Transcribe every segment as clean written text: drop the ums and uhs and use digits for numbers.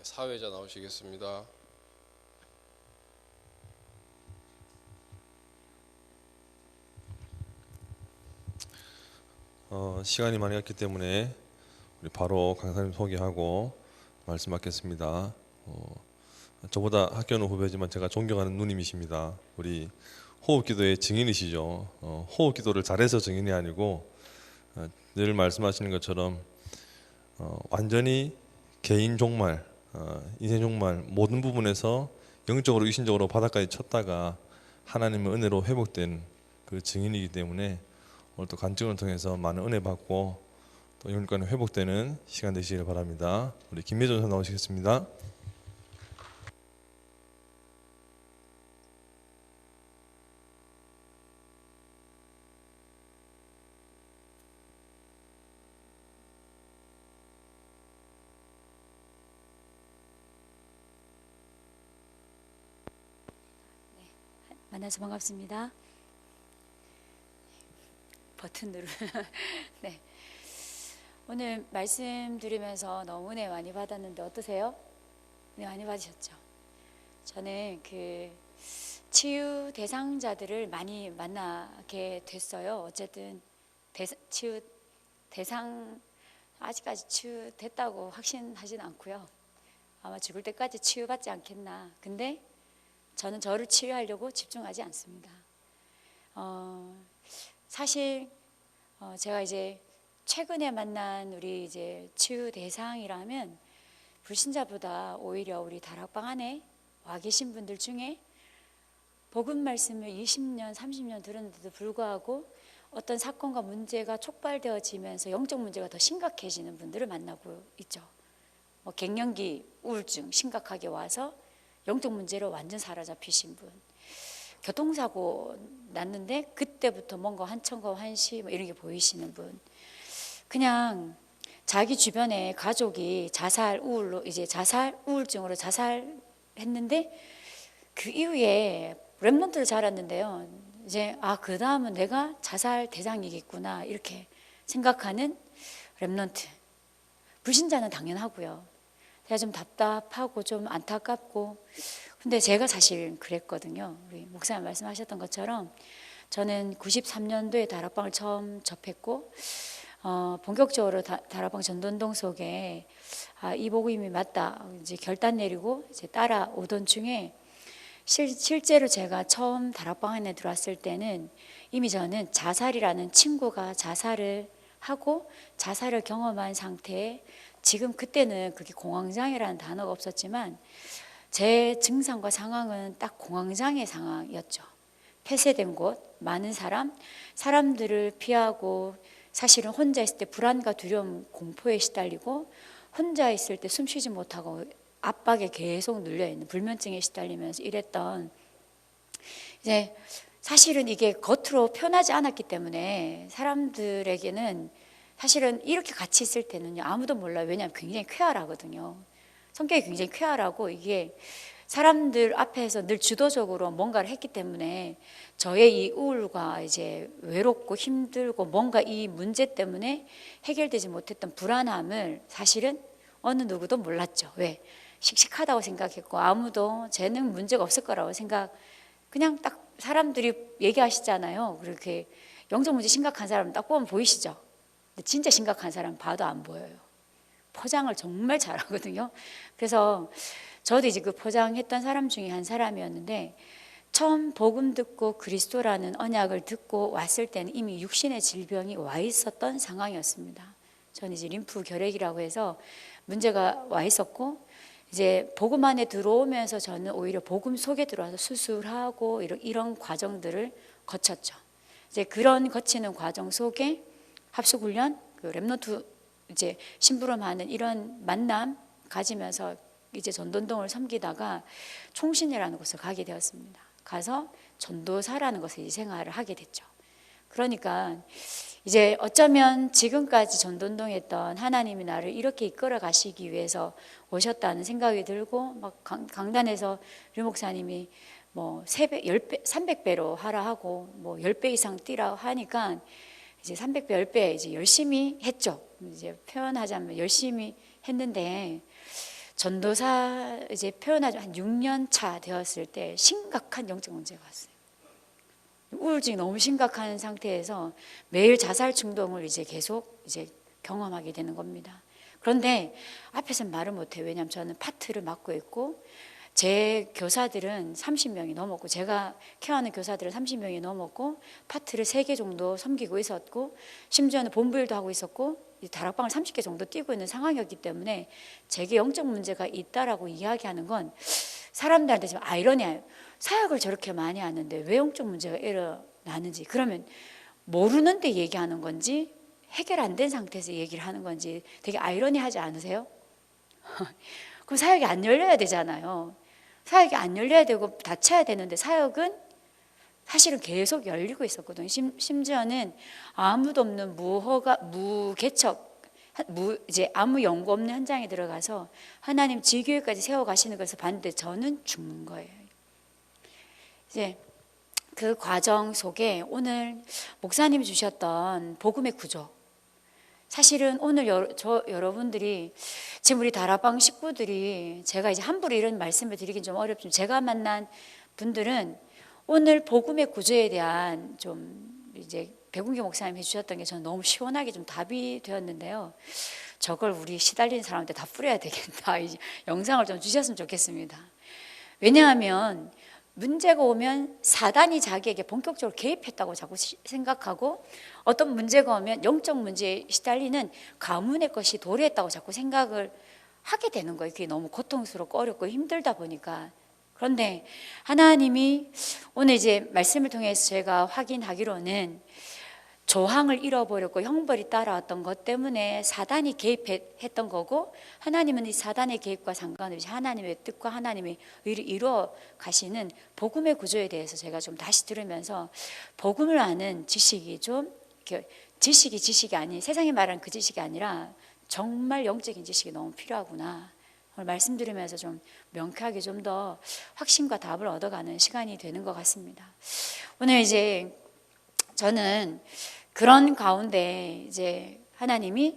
사회자 나오시겠습니다. 시간이 많이 갔기 때문에 우리 바로 강사님 소개하고 말씀 받겠습니다. 저보다 학교는 후배지만 제가 존경하는 누님이십니다. 우리 호흡기도의 증인이시죠. 호흡기도를 잘해서 증인이 아니고 늘 말씀하시는 것처럼 완전히 개인 종말, 인생 종말 모든 부분에서 영적으로 육신적으로 바닥까지 쳤다가 하나님의 은혜로 회복된 그 증인이기 때문에 오늘 또 간증을 통해서 많은 은혜 받고 또 영육간에 회복되는 시간 되시길 바랍니다. 우리 김미전 선생 나오시겠습니다. 만나서 반갑습니다. 버튼 누르. 네. 오늘 말씀 들으면서 너무 은혜 많이 받았는데 어떠세요? 은혜 많이 받으셨죠? 저는 그 치유 대상자들을 많이 만나게 됐어요. 어쨌든 치유 대상 아직까지 치유됐다고 확신하진 않고요. 아마 죽을 때까지 치유받지 않겠나. 근데 저는 저를 치유하려고 집중하지 않습니다. 사실 제가 이제 최근에 만난 우리 이제 치유 대상이라면 불신자보다 오히려 우리 다락방 안에 와 계신 분들 중에 복음 말씀을 20년, 30년 들었는데도 불구하고 어떤 사건과 문제가 촉발되어지면서 영적 문제가 더 심각해지는 분들을 만나고 있죠. 뭐 갱년기 우울증 심각하게 와서 영적 문제로 완전 사로잡히신 분, 교통사고 났는데 그때부터 뭔가 한천과 환시 뭐 이런 게 보이시는 분, 그냥 자기 주변에 가족이 자살 우울증으로 자살했는데 그 이후에 랩런트를 자랐는데요. 이제 그 다음은 내가 자살 대상이겠구나 이렇게 생각하는 랩런트. 불신자는 당연하고요. 제가 좀 답답하고 좀 안타깝고, 근데 제가 사실 그랬거든요. 우리 목사님 말씀하셨던 것처럼 저는 93년도에 다락방을 처음 접했고 본격적으로 다락방 전도운동 속에 이 복음이 맞다 이제 결단 내리고 이제 따라오던 중에 실제로 제가 처음 다락방 안에 들어왔을 때는 이미 저는 자살이라는 친구가 자살을 하고 자살을 경험한 상태에, 지금 그때는 그게 공황장애라는 단어가 없었지만 제 증상과 상황은 딱 공황장애 상황이었죠. 폐쇄된 곳, 많은 사람들을 피하고, 사실은 혼자 있을 때 불안과 두려움, 공포에 시달리고, 혼자 있을 때 숨쉬지 못하고 압박에 계속 눌려있는 불면증에 시달리면서 이랬던, 이제 사실은 이게 겉으로 표현하지 않았기 때문에 사람들에게는 사실은 이렇게 같이 있을 때는요 아무도 몰라요. 왜냐하면 굉장히 쾌활하거든요. 성격이 굉장히 쾌활하고 이게 사람들 앞에서 늘 주도적으로 뭔가를 했기 때문에 저의 이 우울과 이제 외롭고 힘들고 뭔가 이 문제 때문에 해결되지 못했던 불안함을 사실은 어느 누구도 몰랐죠. 왜? 씩씩하다고 생각했고 아무도 쟤는 문제가 없을 거라고 그냥 딱 사람들이 얘기하시잖아요. 그렇게 영적 문제 심각한 사람 딱 보면 보이시죠? 근데 진짜 심각한 사람 봐도 안 보여요. 포장을 정말 잘하거든요. 그래서 저도 이제 그 포장했던 사람 중에 한 사람이었는데, 처음 복음 듣고 그리스도라는 언약을 듣고 왔을 때는 이미 육신의 질병이 와 있었던 상황이었습니다. 저는 이제 림프 결핵이라고 해서 문제가 와 있었고, 이제 복음 안에 들어오면서 저는 오히려 복음 속에 들어와서 수술하고 이런 과정들을 거쳤죠. 이제 그런 거치는 과정 속에 합숙훈련, 그 랩노트 이제 심부름하는 이런 만남 가지면서 이제 전도운동을 섬기다가 총신이라는 곳을 가게 되었습니다. 가서 전도사라는 것을 이제 생활을 하게 됐죠. 그러니까 이제 어쩌면 지금까지 전도운동했던 하나님이 나를 이렇게 이끌어 가시기 위해서 오셨다는 생각이 들고, 막 강단에서 류 목사님이 뭐 3배, 10배, 300배로 하라 하고 뭐 10배 이상 뛰라 하니까 이제 300배, 10배 이제 열심히 했죠. 이제 표현하자면 열심히 했는데 전도사 이제 표현하지 한 6년 차 되었을 때 심각한 영적 문제가 왔어요. 우울증이 너무 심각한 상태에서 매일 자살 충동을 이제 계속 이제 경험하게 되는 겁니다. 그런데 앞에서는 말을 못해요. 왜냐하면 저는 파트를 맡고 있고 제 교사들은 30명이 넘었고 제가 케어하는 교사들은 30명이 넘었고 파트를 3개 정도 섬기고 있었고 심지어는 본부일도 하고 있었고 다락방을 30개 정도 뛰고 있는 상황이었기 때문에 제게 영적 문제가 있다라고 이야기하는 건 사람들한테 지금 아이러니해요. 사역을 저렇게 많이 하는데 왜 영적 문제가 일어나는지, 그러면 모르는데 얘기하는 건지 해결 안 된 상태에서 얘기를 하는 건지 되게 아이러니하지 않으세요? 그럼 사역이 안 열려야 되잖아요. 사역이 안 열려야 되고 닫혀야 되는데 사역은 사실은 계속 열리고 있었거든요. 심지어는 아무도 없는 무개척, 이제 아무 연구 없는 현장에 들어가서 하나님 지교회까지 세워가시는 것을 봤는데 저는 죽는 거예요. 이제 그 과정 속에 오늘 목사님이 주셨던 복음의 구조, 사실은 오늘 여러분들이 지금 우리 다락방 식구들이 제가 이제 함부로 이런 말씀을 드리긴 좀 어렵지만 제가 만난 분들은 오늘 복음의 구조에 대한 좀 이제 백운기 목사님이 해주셨던 게 저는 너무 시원하게 좀 답이 되었는데요. 저걸 우리 시달리는 사람한테 다 뿌려야 되겠다. 이제 영상을 좀 주셨으면 좋겠습니다. 왜냐하면 문제가 오면 사단이 자기에게 본격적으로 개입했다고 자꾸 생각하고 어떤 문제가 오면 영적 문제에 시달리는 가문의 것이 도래했다고 자꾸 생각을 하게 되는 거예요. 그게 너무 고통스럽고 어렵고 힘들다 보니까. 그런데 하나님이 오늘 이제 말씀을 통해서 제가 확인하기로는 조항을 잃어버렸고 형벌이 따라왔던 것 때문에 사단이 개입했던 거고, 하나님은 이 사단의 개입과 상관없이 하나님의 뜻과 하나님의 의를 이루어 가시는 복음의 구조에 대해서 제가 좀 다시 들으면서 복음을 아는 지식이 좀 지식이 아닌 세상이 말하는 그 지식이 아니라 정말 영적인 지식이 너무 필요하구나. 오늘 말씀 들으면서 좀 명쾌하게 좀 더 확신과 답을 얻어가는 시간이 되는 것 같습니다. 오늘 이제 저는 그런 가운데 이제 하나님이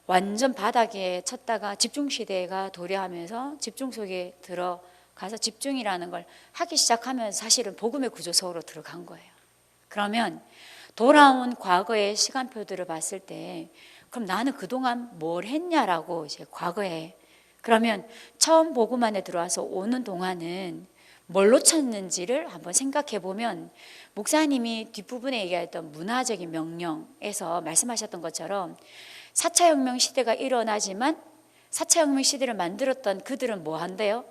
완전 바닥에 쳤다가 집중 시대가 도래하면서 집중 속에 들어가서 집중이라는 걸 하기 시작하면서 사실은 복음의 구조 속으로 들어간 거예요. 그러면 돌아온 과거의 시간표들을 봤을 때 그럼 나는 그동안 뭘 했냐라고 이제 과거에, 그러면 처음 복음 안에 들어와서 오는 동안은 뭘로 쳤는지를 한번 생각해 보면 목사님이 뒷부분에 얘기했던 문화적인 명령에서 말씀하셨던 것처럼 4차 혁명 시대가 일어나지만 4차 혁명 시대를 만들었던 그들은 뭐 한대요?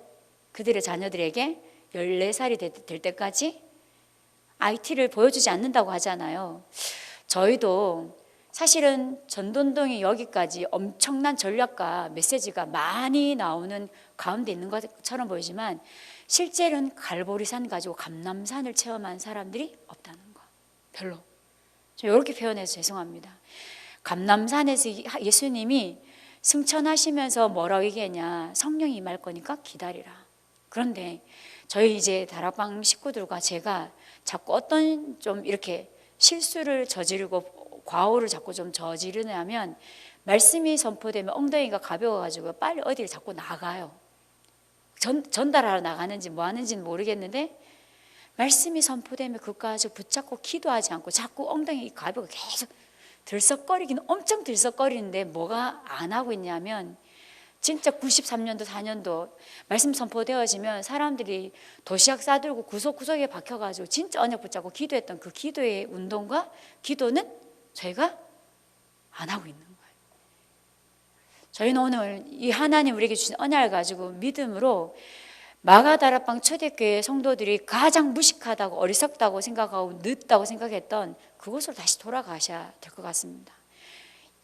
그들의 자녀들에게 14살이 될 때까지 IT를 보여주지 않는다고 하잖아요. 저희도 사실은 전돈동이 여기까지 엄청난 전략과 메시지가 많이 나오는 가운데 있는 것처럼 보이지만 실제로는 갈보리산 가지고 감람산을 체험한 사람들이 없다는 거. 별로. 좀 이렇게 표현해서 죄송합니다. 감람산에서 예수님이 승천하시면서 뭐라고 얘기했냐, 성령이 임할 거니까 기다리라. 그런데 저희 이제 다락방 식구들과 제가 자꾸 어떤 좀 이렇게 실수를 저지르고 과오를 자꾸 좀 저지르냐면 말씀이 선포되면 엉덩이가 가벼워가지고 빨리 어디를 자꾸 나가요. 전달하러 나가는지 뭐 하는지는 모르겠는데 말씀이 선포되면 그것까지 붙잡고 기도하지 않고 자꾸 엉덩이 가벼워 계속 들썩거리기는 엄청 들썩거리는데 뭐가 안 하고 있냐면 진짜 93년도 4년도 말씀 선포되어지면 사람들이 도시락 싸들고 구석구석에 박혀가지고 진짜 언약 붙잡고 기도했던 그 기도의 운동과 기도는 저희가 안 하고 있는 거예요. 저희는 오늘 이 하나님 우리에게 주신 언약을 가지고 믿음으로 마가다락방 초대교회 성도들이 가장 무식하다고 어리석다고 생각하고 늦다고 생각했던 그곳으로 다시 돌아가셔야 될 것 같습니다.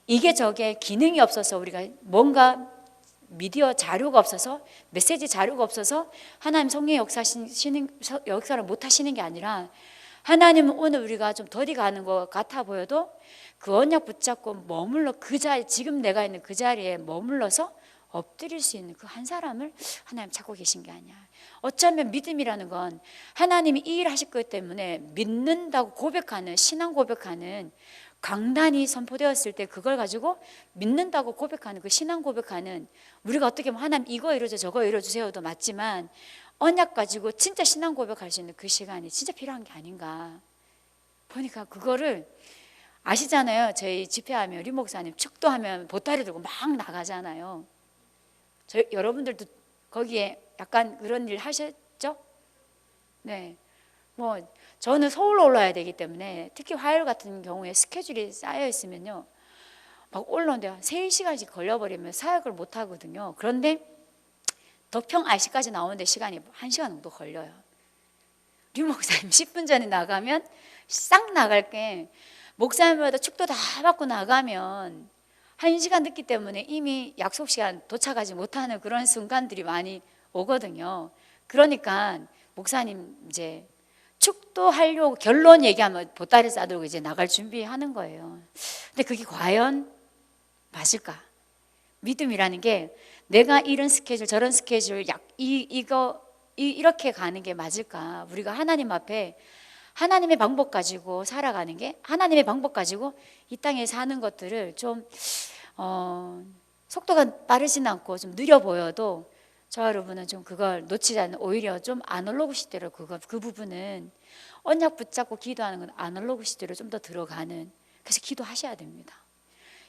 이게 저게 기능이 없어서 우리가 뭔가 미디어 자료가 없어서 메시지 자료가 없어서 하나님 성령의 역사를 못 하시는 게 아니라 하나님은 오늘 우리가 좀 더디 가는 것 같아 보여도 그 언약 붙잡고 머물러 그 자리, 지금 내가 있는 그 자리에 머물러서 엎드릴 수 있는 그 한 사람을 하나님 찾고 계신 게 아니야. 어쩌면 믿음이라는 건 하나님이 이 일을 하실 것 때문에 믿는다고 고백하는, 신앙 고백하는 강단이 선포되었을 때 그걸 가지고 믿는다고 고백하는, 그 신앙 고백하는, 우리가 어떻게 보면 하나님 이거 이루어줘 저거 이루어주세요도 맞지만 언약 가지고 진짜 신앙 고백할 수 있는 그 시간이 진짜 필요한 게 아닌가 보니까, 그거를 아시잖아요. 저희 집회하면 우리 목사님 축도하면 보따리 들고 막 나가잖아요. 여러분들도 거기에 약간 그런 일 하셨죠? 네. 뭐 저는 서울로 올라야 되기 때문에 특히 화요일 같은 경우에 스케줄이 쌓여 있으면요, 막 올라오는데 3시간씩 걸려버리면 사역을 못 하거든요. 그런데 덕평 IC까지 나오는데 시간이 1시간 정도 걸려요. 우리 목사님 10분 전에 나가면 싹 나갈 게, 목사님마다 축도 다 받고 나가면 1시간 늦기 때문에 이미 약속 시간 도착하지 못하는 그런 순간들이 많이 오거든요. 그러니까 목사님 이제 축도하려고 결론 얘기하면 보따리 싸들고 이제 나갈 준비하는 거예요. 근데 그게 과연 맞을까? 믿음이라는 게 내가 이런 스케줄 저런 스케줄 이렇게 가는 게 맞을까? 우리가 하나님 앞에 하나님의 방법 가지고 살아가는 게, 하나님의 방법 가지고 이 땅에 사는 것들을 좀 속도가 빠르진 않고 좀 느려 보여도 저 여러분은 좀 그걸 놓치지 않는, 오히려 좀 아날로그 시대로 그 부분은 언약 붙잡고 기도하는 건 아날로그 시대로 좀 더 들어가는, 그래서 기도하셔야 됩니다.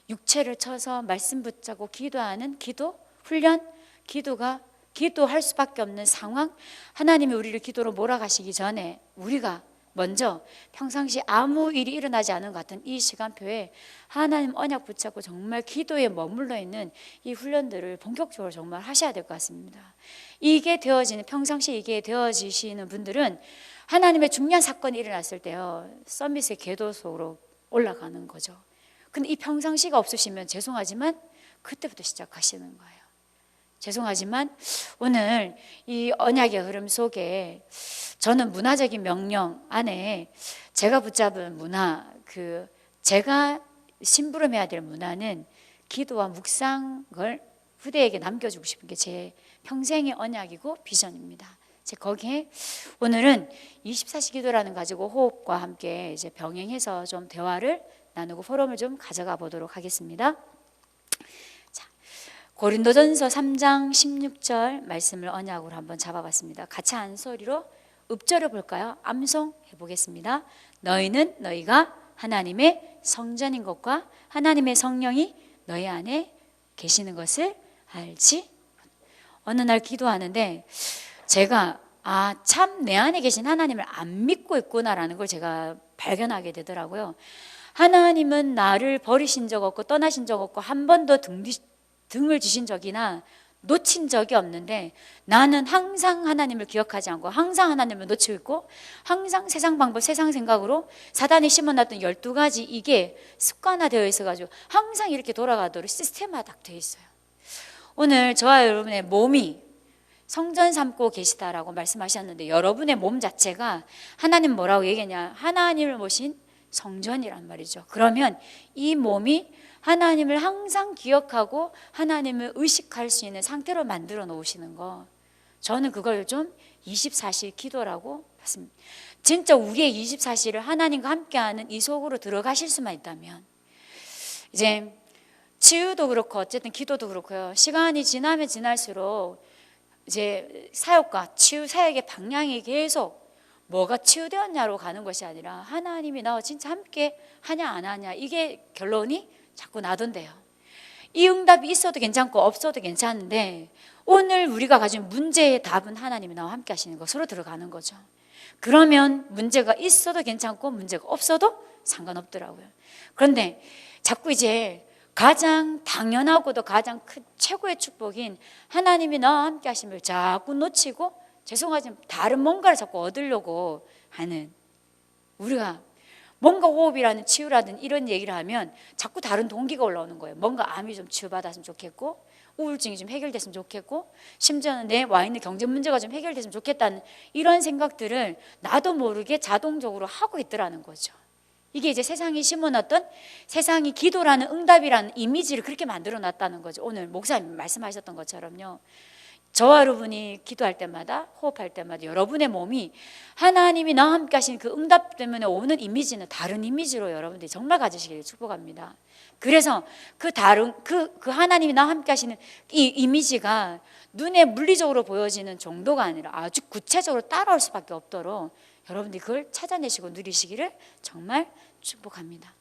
육체를 쳐서 말씀 붙잡고 기도하는 기도 훈련, 기도할 수밖에 없는 상황, 하나님이 우리를 기도로 몰아가시기 전에 우리가 먼저 평상시 아무 일이 일어나지 않은 것 같은 이 시간표에 하나님 언약 붙잡고 정말 기도에 머물러 있는 이 훈련들을 본격적으로 정말 하셔야 될 것 같습니다. 이게 되어지는, 평상시 이게 되어지시는 분들은 하나님의 중요한 사건이 일어났을 때요, 서밋의 궤도속으로 올라가는 거죠. 근데 이 평상시가 없으시면 죄송하지만 그때부터 시작하시는 거예요. 죄송하지만 오늘 이 언약의 흐름 속에 저는 문화적인 명령 안에 제가 붙잡은 문화, 제가 심부름해야 될 문화는 기도와 묵상을 후대에게 남겨주고 싶은 게 제 평생의 언약이고 비전입니다. 거기에 오늘은 24시 기도라는 가지고 호흡과 함께 이제 병행해서 좀 대화를 나누고 포럼을 좀 가져가 보도록 하겠습니다. 고린도전서 3장 16절 말씀을 언약으로 한번 잡아봤습니다. 같이 한 소리로 읍절을 볼까요? 암송해 보겠습니다. 너희는 너희가 하나님의 성전인 것과 하나님의 성령이 너희 안에 계시는 것을 알지? 어느 날 기도하는데 제가 참 내 안에 계신 하나님을 안 믿고 있구나라는 걸 제가 발견하게 되더라고요. 하나님은 나를 버리신 적 없고 떠나신 적 없고 한 번도 등을 주신 적이나 놓친 적이 없는데, 나는 항상 하나님을 기억하지 않고 항상 하나님을 놓치고 있고 항상 세상 방법, 세상 생각으로 사단이 심어놨던 12가지 이게 습관화되어 있어가지고 항상 이렇게 돌아가도록 시스템화 딱 되어 있어요. 오늘 저와 여러분의 몸이 성전 삼고 계시다라고 말씀하셨는데, 여러분의 몸 자체가 하나님 뭐라고 얘기했냐? 하나님을 모신 성전이란 말이죠. 그러면 이 몸이 하나님을 항상 기억하고 하나님을 의식할 수 있는 상태로 만들어 놓으시는 거, 저는 그걸 좀 24시 기도라고 봤습니다. 진짜 우리의 24시를 하나님과 함께하는 이 속으로 들어가실 수만 있다면, 이제 치유도 그렇고 어쨌든 기도도 그렇고요, 시간이 지나면 지날수록 이제 사역과 치유 사역의 방향이 계속 뭐가 치유되었냐로 가는 것이 아니라 하나님이 나와 진짜 함께 하냐 안 하냐, 이게 결론이 자꾸 나던데요. 이 응답이 있어도 괜찮고 없어도 괜찮은데 오늘 우리가 가진 문제의 답은 하나님이 나와 함께 하시는 것으로 들어가는 거죠. 그러면 문제가 있어도 괜찮고 문제가 없어도 상관없더라고요. 그런데 자꾸 이제 가장 당연하고도 가장 큰 최고의 축복인 하나님이 나와 함께 하심을 자꾸 놓치고, 죄송하지만 다른 뭔가를 자꾸 얻으려고 하는, 우리가 뭔가 호흡이라는 치유라든 이런 얘기를 하면 자꾸 다른 동기가 올라오는 거예요. 뭔가 암이 좀 치유받았으면 좋겠고, 우울증이 좀 해결됐으면 좋겠고, 심지어는 내 와 있는 경제 문제가 좀 해결됐으면 좋겠다는 이런 생각들을 나도 모르게 자동적으로 하고 있더라는 거죠. 이게 이제 세상이 심어놨던, 세상이 기도라는 응답이라는 이미지를 그렇게 만들어 놨다는 거죠. 오늘 목사님 말씀하셨던 것처럼요, 저와 여러분이 기도할 때마다, 호흡할 때마다 여러분의 몸이 하나님이 나와 함께 하신 그 응답 때문에 오는 이미지는 다른 이미지로 여러분들이 정말 가지시기를 축복합니다. 그래서 그 하나님이 나와 함께 하시는 이 이미지가 눈에 물리적으로 보여지는 정도가 아니라 아주 구체적으로 따라올 수밖에 없도록 여러분들이 그걸 찾아내시고 누리시기를 정말 축복합니다.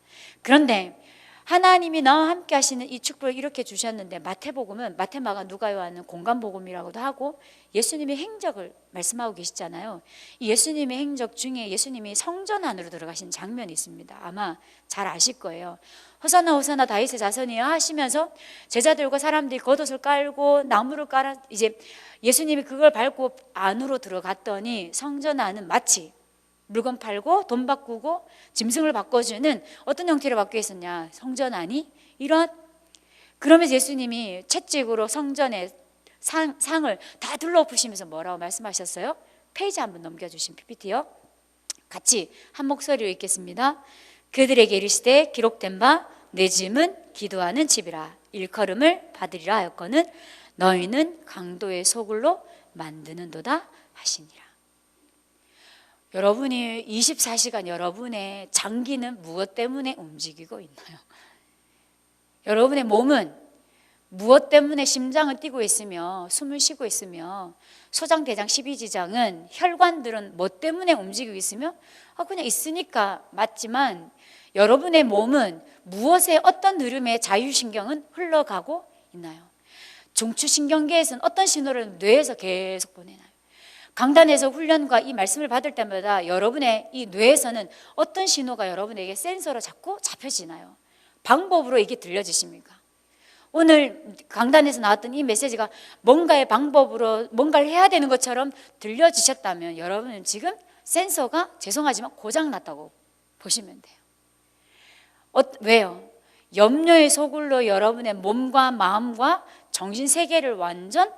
그런데 하나님이 나와 함께 하시는 이 축복을 이렇게 주셨는데, 마태복음은 마태마가 누가 요한은 공간복음이라고도 하고 예수님의 행적을 말씀하고 계시잖아요. 이 예수님의 행적 중에 예수님이 성전 안으로 들어가신 장면이 있습니다. 아마 잘 아실 거예요. 호산나 호산나 다윗의 자손이여 하시면서 제자들과 사람들이 겉옷을 깔고 나무를 깔아 이제 예수님이 그걸 밟고 안으로 들어갔더니 성전 안은 마치 물건 팔고 돈 바꾸고 짐승을 바꿔주는 어떤 형태로 바뀌어 있었냐, 성전 안이 이런. 그러면서 예수님이 채찍으로 성전의 상을 다 둘러엎으시면서 뭐라고 말씀하셨어요? 페이지 한번 넘겨주신 PPT요. 같이 한 목소리로 읽겠습니다. 그들에게 이르시되 기록된 바 내 짐은 기도하는 집이라 일컬음을 받으리라 하였거늘 너희는 강도의 소굴로 만드는도다 하시니라. 여러분이 24시간 여러분의 장기는 무엇 때문에 움직이고 있나요? 여러분의 몸은 무엇 때문에 심장은 뛰고 있으며 숨을 쉬고 있으며 소장, 대장, 십이지장은 혈관들은 뭐 때문에 움직이고 있으며 그냥 있으니까 맞지만 여러분의 몸은 무엇에 어떤 흐름의 자율신경은 흘러가고 있나요? 중추신경계에서는 어떤 신호를 뇌에서 계속 보내나요? 강단에서 훈련과 이 말씀을 받을 때마다 여러분의 이 뇌에서는 어떤 신호가 여러분에게 센서로 자꾸 잡혀지나요? 방법으로 이게 들려지십니까? 오늘 강단에서 나왔던 이 메시지가 뭔가의 방법으로 뭔가를 해야 되는 것처럼 들려지셨다면 여러분은 지금 센서가 죄송하지만 고장났다고 보시면 돼요. 왜요? 염려의 소굴로 여러분의 몸과 마음과 정신 세계를 완전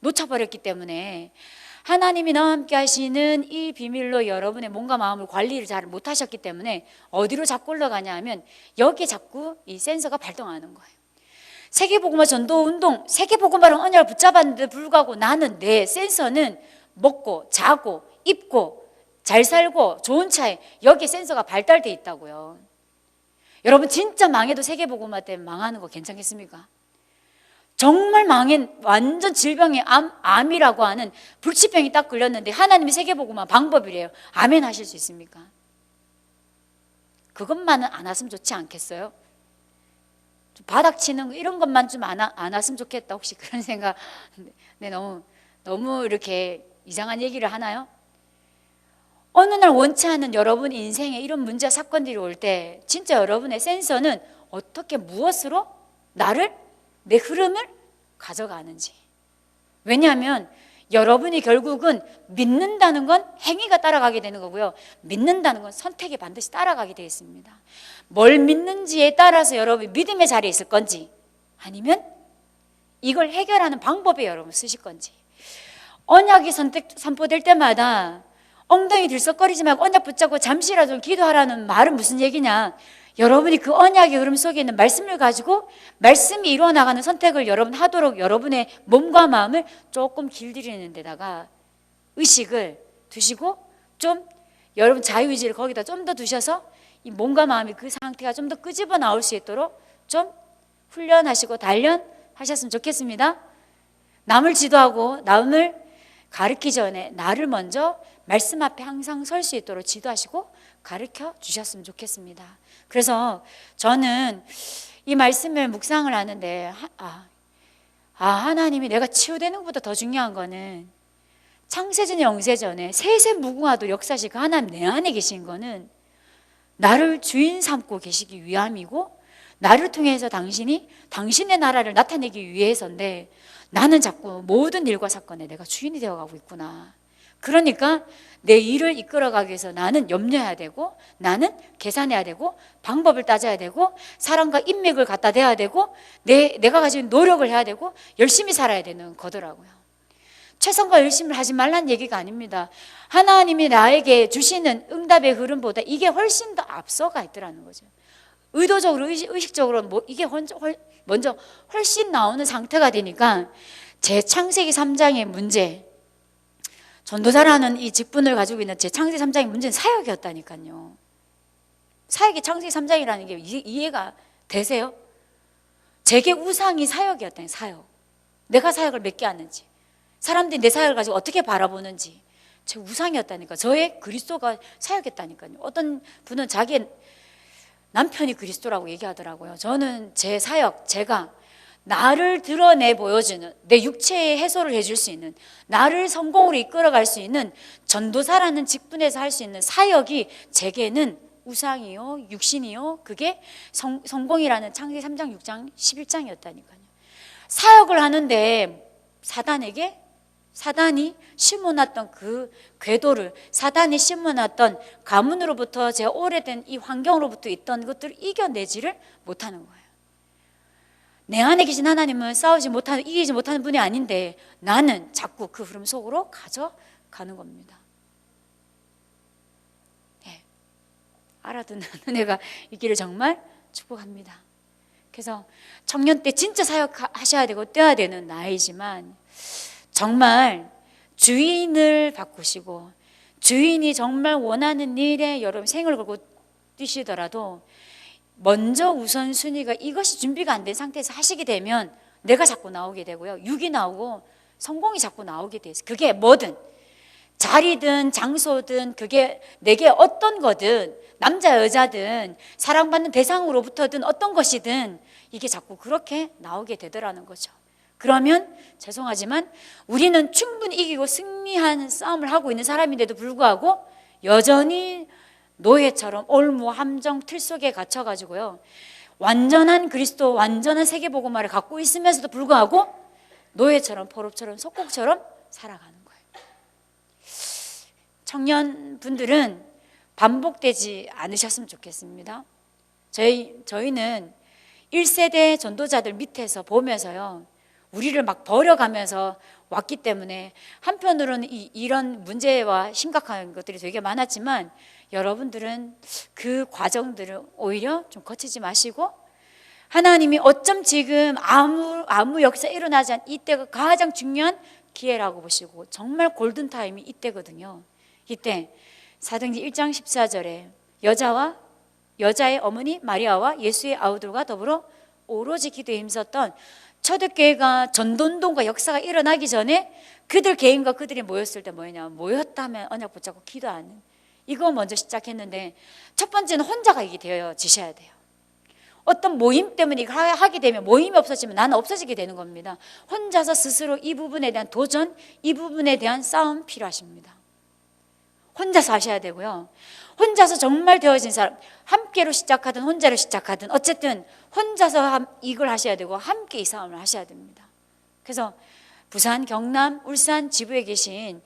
놓쳐버렸기 때문에 하나님이 나와 함께 하시는 이 비밀로 여러분의 몸과 마음을 관리를 잘 못하셨기 때문에 어디로 자꾸 올라가냐 하면 여기에 자꾸 이 센서가 발동하는 거예요. 세계복음화 전도운동, 세계복음화로 언약을 붙잡았는데 불구하고 나는 내 센서는 먹고 자고 입고 잘 살고 좋은 차에 여기에 센서가 발달돼 있다고요. 여러분 진짜 망해도 세계복음화 때문에 망하는 거 괜찮겠습니까? 정말 망한 완전 질병의 암이라고 하는 불치병이 딱 걸렸는데 하나님이 세계복음화 방법이래요. 아멘 하실 수 있습니까? 그것만은 안 왔으면 좋지 않겠어요? 좀 바닥치는 거 이런 것만 좀 안 왔으면 좋겠다. 혹시 그런 생각? 네, 너무 이렇게 이상한 얘기를 하나요? 어느 날 원치 않은 여러분 인생에 이런 문제 사건들이 올 때 진짜 여러분의 센서는 어떻게 무엇으로 내 흐름을 가져가는지. 왜냐하면 여러분이 결국은 믿는다는 건 행위가 따라가게 되는 거고요. 믿는다는 건 선택이 반드시 따라가게 되어 있습니다. 뭘 믿는지에 따라서 여러분이 믿음의 자리에 있을 건지 아니면 이걸 해결하는 방법에 여러분 쓰실 건지. 언약이 선포될 때마다 엉덩이 들썩거리지 말고 언약 붙잡고 잠시라도 기도하라는 말은 무슨 얘기냐? 여러분이 그 언약의 흐름 속에 있는 말씀을 가지고 말씀이 이루어나가는 선택을 여러분 하도록 여러분의 몸과 마음을 조금 길들이는 데다가 의식을 두시고 좀 여러분 자유의지를 거기다 좀 더 두셔서 이 몸과 마음이 그 상태가 좀 더 끄집어 나올 수 있도록 좀 훈련하시고 단련하셨으면 좋겠습니다. 남을 지도하고 남을 가르치기 전에 나를 먼저 말씀 앞에 항상 설 수 있도록 지도하시고 가르쳐 주셨으면 좋겠습니다. 그래서 저는 이 말씀을 묵상을 하는데 하나님이 내가 치유되는 것보다 더 중요한 거는 창세전 영세전에 세세무궁화도 역사시고 하나님 내 안에 계신 거는 나를 주인 삼고 계시기 위함이고 나를 통해서 당신이 당신의 나라를 나타내기 위해서인데 나는 자꾸 모든 일과 사건에 내가 주인이 되어가고 있구나. 그러니까 내 일을 이끌어가기 위해서 나는 염려해야 되고 나는 계산해야 되고 방법을 따져야 되고 사람과 인맥을 갖다 대야 되고 내가 가진 노력을 해야 되고 열심히 살아야 되는 거더라고요. 최선과 열심을 하지 말라는 얘기가 아닙니다. 하나님이 나에게 주시는 응답의 흐름보다 이게 훨씬 더 앞서가 있더라는 거죠. 의도적으로 의식적으로 이게 먼저 훨씬 나오는 상태가 되니까 제 창세기 3장의 문제, 전도사라는 이 직분을 가지고 있는 제 창세기 3장의 문제는 사역이었다니까요. 사역이 창세기 3장이라는 게 이해가 되세요? 제게 우상이 사역이었다니, 사역. 내가 사역을 몇 개 하는지, 사람들이 내 사역을 가지고 어떻게 바라보는지, 제 우상이었다니까. 저의 그리스도가 사역했다니까요. 어떤 분은 자기 남편이 그리스도라고 얘기하더라고요. 저는 제 사역, 제가 나를 드러내 보여주는, 내 육체의 해소를 해줄 수 있는, 나를 성공으로 이끌어갈 수 있는 전도사라는 직분에서 할 수 있는 사역이 제게는 우상이요, 육신이요, 그게 성공이라는 창세기 3장, 6장, 11장이었다니까요. 사역을 하는데 사단이 심어놨던 그 궤도를, 사단이 심어놨던 가문으로부터 제 오래된 이 환경으로부터 있던 것들을 이겨내지를 못하는 거예요. 내 안에 계신 하나님은 이기지 못하는 분이 아닌데 나는 자꾸 그 흐름 속으로 가져가는 겁니다. 네. 알아듣는 은혜가 있기를 정말 축복합니다. 그래서 청년 때 진짜 사역하셔야 되고 뛰어야 되는 나이지만 정말 주인을 바꾸시고 주인이 정말 원하는 일에 여러분 생을 걸고 뛰시더라도 먼저 우선순위가 이것이 준비가 안 된 상태에서 하시게 되면 내가 자꾸 나오게 되고요, 육이 나오고 성공이 자꾸 나오게 돼요. 그게 뭐든 자리든 장소든 그게 내게 어떤 거든 남자 여자든 사랑받는 대상으로부터든 어떤 것이든 이게 자꾸 그렇게 나오게 되더라는 거죠. 그러면 죄송하지만 우리는 충분히 이기고 승리한 싸움을 하고 있는 사람인데도 불구하고 여전히 노예처럼 올무 함정 틀 속에 갇혀가지고요, 완전한 그리스도, 완전한 세계복음화를 갖고 있으면서도 불구하고 노예처럼 포로처럼 속국처럼 살아가는 거예요. 청년분들은 반복되지 않으셨으면 좋겠습니다. 저희는 1세대 전도자들 밑에서 보면서요, 우리를 막 버려가면서 왔기 때문에 한편으로는 이런 문제와 심각한 것들이 되게 많았지만 여러분들은 그 과정들을 오히려 좀 거치지 마시고 하나님이 어쩜 지금 아무 역사 일어나지 않은 이때가 가장 중요한 기회라고 보시고 정말 골든타임이 이때거든요. 이때 사도행전 1장 14절에 여자의 어머니 마리아와 예수의 아우들과 더불어 오로지 기도에 힘썼던 초대교회가 전도운동과 역사가 일어나기 전에 그들 개인과 그들이 모였을 때 모였다면 언약 붙잡고 기도하는, 이거 먼저 시작했는데 첫 번째는 혼자가 이게 되어지셔야 돼요. 어떤 모임 때문에 이걸 하게 되면 모임이 없어지면 나는 없어지게 되는 겁니다. 혼자서 스스로 이 부분에 대한 도전, 이 부분에 대한 싸움 필요하십니다. 혼자서 하셔야 되고요, 혼자서 정말 되어진 사람, 함께로 시작하든 혼자로 시작하든 어쨌든 혼자서 이걸 하셔야 되고 함께 이 싸움을 하셔야 됩니다. 그래서 부산, 경남, 울산 지부에 계신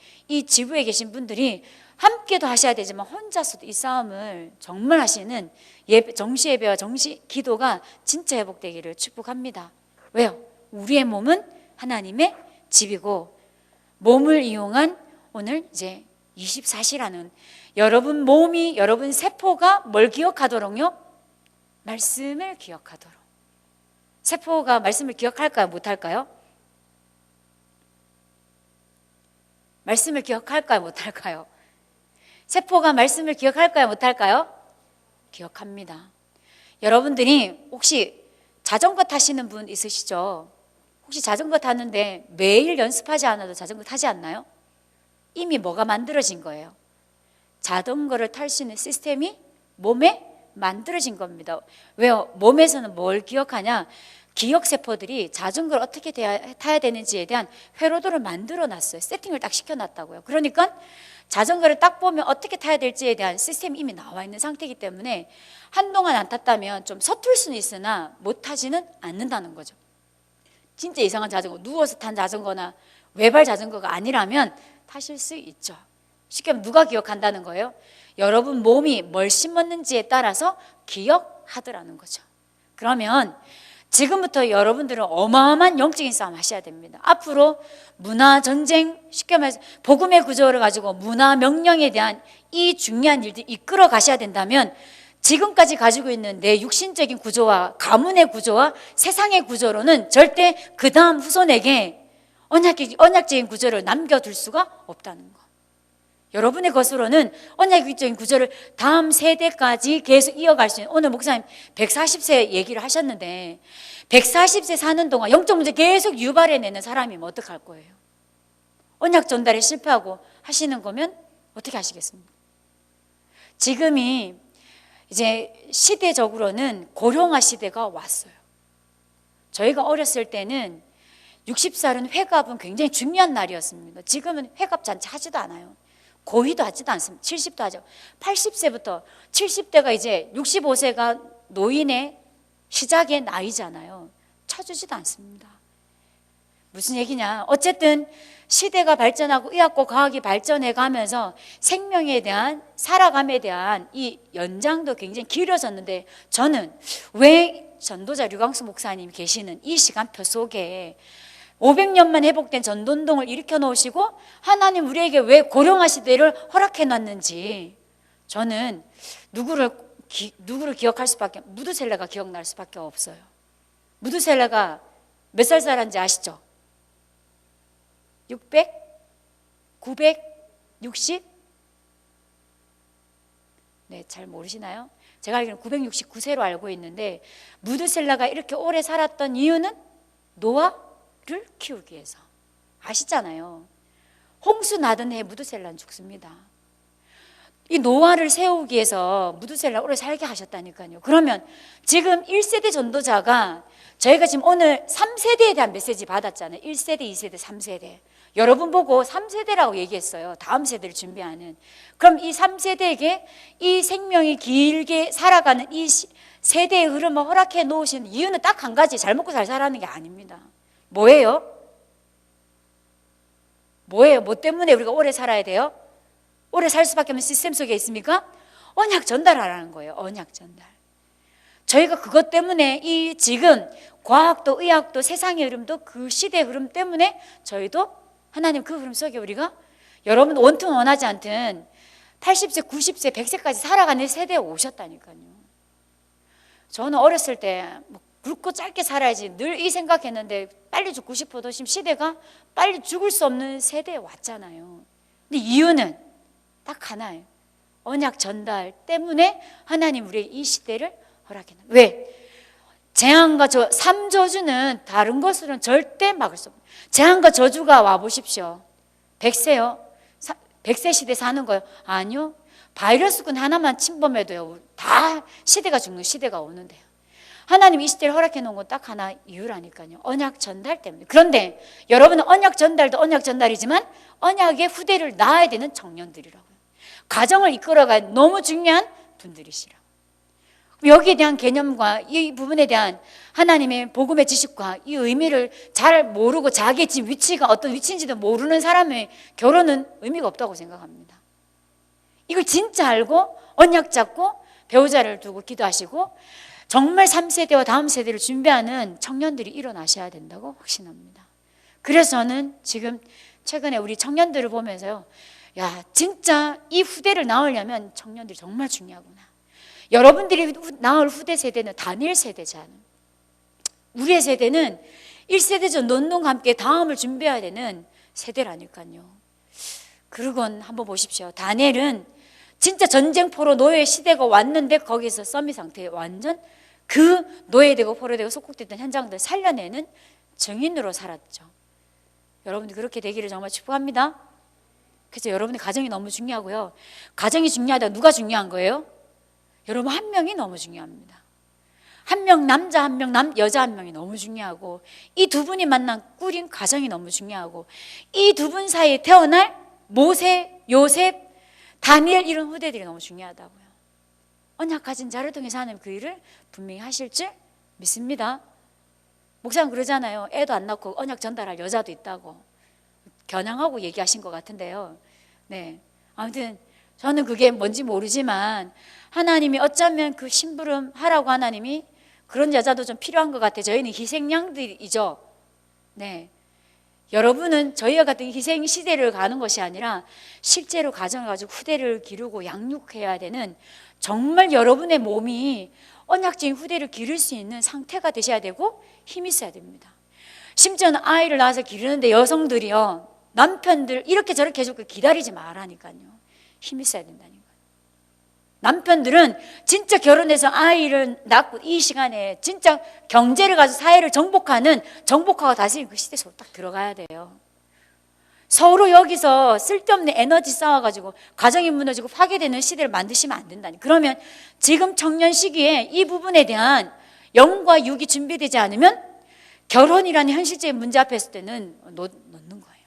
분들이 함께도 하셔야 되지만 혼자서도 이 싸움을 정말 하시는 정시 예배와 정시 기도가 진짜 회복되기를 축복합니다. 왜요? 우리의 몸은 하나님의 집이고 몸을 이용한 오늘 이제 24시라는 여러분 몸이, 여러분 세포가 뭘 기억하도록요? 말씀을 기억하도록. 세포가 말씀을 기억할까요? 못할까요? 말씀을 기억할까요? 못할까요? 세포가 말씀을 기억할까요? 못할까요? 기억합니다. 여러분들이 혹시 자전거 타시는 분 있으시죠? 혹시 자전거 타는데 매일 연습하지 않아도 자전거 타지 않나요? 이미 뭐가 만들어진 거예요? 자전거를 탈 수 있는 시스템이 몸에 만들어진 겁니다. 왜요? 몸에서는 뭘 기억하냐? 기억세포들이 자전거를 어떻게 타야 되는지에 대한 회로도를 만들어 놨어요. 세팅을 딱 시켜놨다고요. 그러니까 자전거를 딱 보면 어떻게 타야 될지에 대한 시스템이 이미 나와 있는 상태이기 때문에 한동안 안 탔다면 좀 서툴 수는 있으나 못 타지는 않는다는 거죠. 진짜 이상한 자전거, 누워서 탄 자전거나 외발 자전거가 아니라면 타실 수 있죠. 쉽게 하면 누가 기억한다는 거예요? 여러분 몸이 뭘 심었는지에 따라서 기억하더라는 거죠. 그러면 지금부터 여러분들은 어마어마한 영적인 싸움 하셔야 됩니다. 앞으로 문화 전쟁, 쉽게 말해서 복음의 구조를 가지고 문화 명령에 대한 이 중요한 일들 이끌어 가셔야 된다면 지금까지 가지고 있는 내 육신적인 구조와 가문의 구조와 세상의 구조로는 절대 그 다음 후손에게 언약적인 구조를 남겨둘 수가 없다는 거. 여러분의 것으로는 언약적인 구조를 다음 세대까지 계속 이어갈 수 있는, 오늘 목사님 140세 얘기를 하셨는데 140세 사는 동안 영적 문제 계속 유발해내는 사람이면 어떡할 거예요? 언약 전달에 실패하고 하시는 거면 어떻게 하시겠습니까? 지금이 이제 시대적으로는 고령화 시대가 왔어요. 저희가 어렸을 때는 60살은 회갑은 굉장히 중요한 날이었습니다. 지금은 회갑 잔치 하지도 않아요. 고위도 하지도 않습니다. 70도 하죠. 80세부터 70대가 이제 65세가 노인의 시작의 나이잖아요. 쳐주지도 않습니다. 무슨 얘기냐? 어쨌든 시대가 발전하고 의학과 과학이 발전해 가면서 생명에 대한, 살아감에 대한 이 연장도 굉장히 길어졌는데, 저는 왜 전도자 류광수 목사님 계시는 이 시간표 속에 500년만 회복된 전도운동을 일으켜 놓으시고 하나님 우리에게 왜 고령화 시대를 허락해 놨는지, 저는 누구를 기억할 수밖에, 무드셀라가 기억날 수밖에 없어요. 무드셀라가 몇 살 살았는지 아시죠? 600? 960? 네, 잘 모르시나요? 제가 알기로는 969세로 알고 있는데, 무드셀라가 이렇게 오래 살았던 이유는 노아를 키우기 위해서. 아시잖아요. 홍수 나던 해 무드셀라는 죽습니다. 이 노아를 세우기 위해서 무드셀라 오래 살게 하셨다니까요. 그러면 지금 1세대 전도자가, 저희가 지금 오늘 3세대에 대한 메시지 받았잖아요. 1세대, 2세대, 3세대. 여러분 보고 3세대라고 얘기했어요. 다음 세대를 준비하는. 그럼 이 3세대에게 이 생명이 길게 살아가는 이 세대의 흐름을 허락해 놓으신 이유는 딱 한 가지, 잘 먹고 잘 살아는 게 아닙니다. 뭐예요? 뭐 때문에 우리가 오래 살아야 돼요? 오래 살 수밖에 없는 시스템 속에 있습니까? 언약 전달하라는 거예요. 언약 전달. 저희가 그것 때문에 이 지금 과학도 의학도 세상의 흐름도 그 시대의 흐름 때문에 저희도 하나님 그 흐름 속에 우리가, 여러분 원튼 원하지 않든 80세, 90세, 100세까지 살아가는 세대에 오셨다니까요. 저는 어렸을 때 굵고 짧게 살아야지 늘 이 생각했는데, 빨리 죽고 싶어도 지금 시대가 빨리 죽을 수 없는 세대에 왔잖아요. 근데 이유는 딱 하나예요. 언약 전달 때문에 하나님 우리의 이 시대를 허락했나. 왜? 재앙과 삼저주는 다른 것으로는 절대 막을 수 없어요. 재앙과 저주가 와보십시오. 100세요? 100세 시대 사는 거요? 아니요. 바이러스군 하나만 침범해도요, 다 시대가 죽는 시대가 오는데요. 하나님 이 시대를 허락해 놓은 건 딱 하나 이유라니까요. 언약 전달 때문에. 그런데 여러분은 언약 전달도 언약 전달이지만 언약의 후대를 낳아야 되는 청년들이라고요. 가정을 이끌어가야 너무 중요한 분들이시라고. 여기에 대한 개념과 이 부분에 대한 하나님의 복음의 지식과 이 의미를 잘 모르고 자기의 지금 위치가 어떤 위치인지도 모르는 사람의 결혼은 의미가 없다고 생각합니다. 이걸 진짜 알고 언약 잡고 배우자를 두고 기도하시고 정말 3세대와 다음 세대를 준비하는 청년들이 일어나셔야 된다고 확신합니다. 그래서 저는 지금 최근에 우리 청년들을 보면서요, 야, 진짜 이 후대를 낳으려면 청년들이 정말 중요하구나. 여러분들이 낳을 후대 세대는 다니엘 세대잖아요. 우리의 세대는 1세대 전도운동과 함께 다음을 준비해야 되는 세대라니까요. 그러건 한번 보십시오. 다니엘은 진짜 전쟁포로 노예 시대가 왔는데 거기서 서밋 상태에 완전 그 노예되고 포로되고 속국됐던 현장들 살려내는 증인으로 살았죠. 여러분들 그렇게 되기를 정말 축복합니다. 그래서 여러분의 가정이 너무 중요하고요. 가정이 중요하다. 누가 중요한 거예요? 여러분 한 명이 너무 중요합니다. 한 명 남자, 한 명 여자 한 명이 너무 중요하고, 이 두 분이 만난 꾸린 가정이 너무 중요하고, 이 두 분 사이에 태어날 모세, 요셉, 다니엘 이런 후대들이 너무 중요하다고요. 언약 가진 자를 통해서 하나님 그 일을 분명히 하실 줄 믿습니다. 목사님 그러잖아요. 애도 안 낳고 언약 전달할 여자도 있다고 겨냥하고 얘기하신 것 같은데요. 네, 아무튼 저는 그게 뭔지 모르지만 하나님이 어쩌면 그 심부름 하라고 하나님이 그런 여자도 좀 필요한 것 같아요. 저희는 희생양들이죠. 네, 여러분은 저희와 같은 희생 시대를 가는 것이 아니라 실제로 가정을 가지고 후대를 기르고 양육해야 되는, 정말 여러분의 몸이 언약적인 후대를 기를 수 있는 상태가 되셔야 되고 힘이 있어야 됩니다. 심지어는 아이를 낳아서 기르는데 여성들이요, 남편들 이렇게 저렇게 해줄 거 기다리지 말라니까요. 힘이 있어야 된다니까요. 남편들은 진짜 결혼해서 아이를 낳고 이 시간에 진짜 경제를 가지고 사회를 정복하고 다시 그 시대 속으로 딱 들어가야 돼요. 서로 여기서 쓸데없는 에너지 쌓아가지고 가정이 무너지고 파괴되는 시대를 만드시면 안 된다니. 그러면 지금 청년 시기에 이 부분에 대한 영과 육이 준비되지 않으면 결혼이라는 현실적인 문제 앞에 있을 때는 놓는 거예요.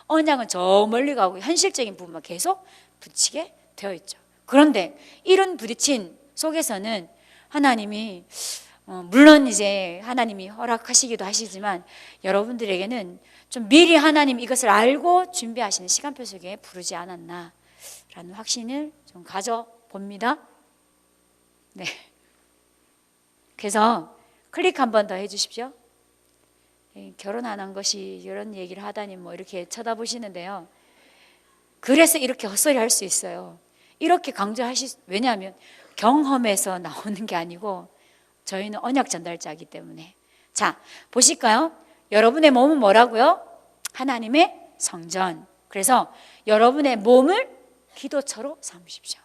언약은 저 멀리 가고 현실적인 부분만 계속 부딪히게 되어 있죠. 그런데 이런 부딪힌 속에서는 하나님이 물론 이제 하나님이 허락하시기도 하시지만 여러분들에게는 좀 미리 하나님 이것을 알고 준비하시는 시간표 속에 부르지 않았나라는 확신을 좀 가져봅니다. 네. 그래서 클릭 한 번 더 해주십시오. 결혼 안 한 것이 이런 얘기를 하다니 뭐 이렇게 쳐다보시는데요. 그래서 이렇게 헛소리 할 수 있어요. 이렇게 왜냐하면 경험에서 나오는 게 아니고 저희는 언약 전달자이기 때문에. 자, 보실까요? 여러분의 몸은 뭐라고요? 하나님의 성전. 그래서 여러분의 몸을 기도처로 삼으십시오.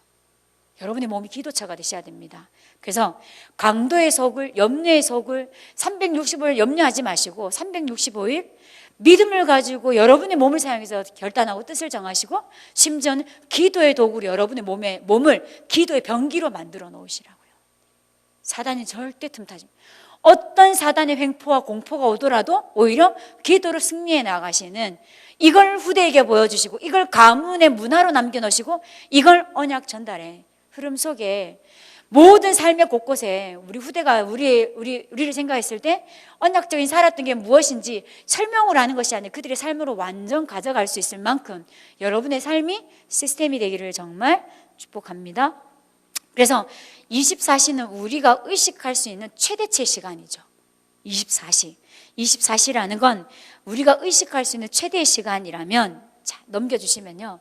여러분의 몸이 기도처가 되셔야 됩니다. 그래서 강도의 속을, 염려의 속을 365일 염려하지 마시고 365일 믿음을 가지고 여러분의 몸을 사용해서 결단하고 뜻을 정하시고 심지어는 기도의 도구로 여러분의 몸을 기도의 병기로 만들어 놓으시라고요. 사단이 절대 틈타지. 어떤 사단의 횡포와 공포가 오더라도 오히려 기도로 승리해 나가시는 이걸 후대에게 보여주시고 이걸 가문의 문화로 남겨놓으시고 이걸 언약 전달의 흐름 속에 모든 삶의 곳곳에 우리 후대가 우리를 생각했을 때 언약적인 살았던 게 무엇인지 설명을 하는 것이 아니라 그들의 삶으로 완전 가져갈 수 있을 만큼 여러분의 삶이 시스템이 되기를 정말 축복합니다. 그래서 24시는 우리가 의식할 수 있는 최대치의 시간이죠. 24시라는 건 우리가 의식할 수 있는 최대의 시간이라면, 자, 넘겨주시면요.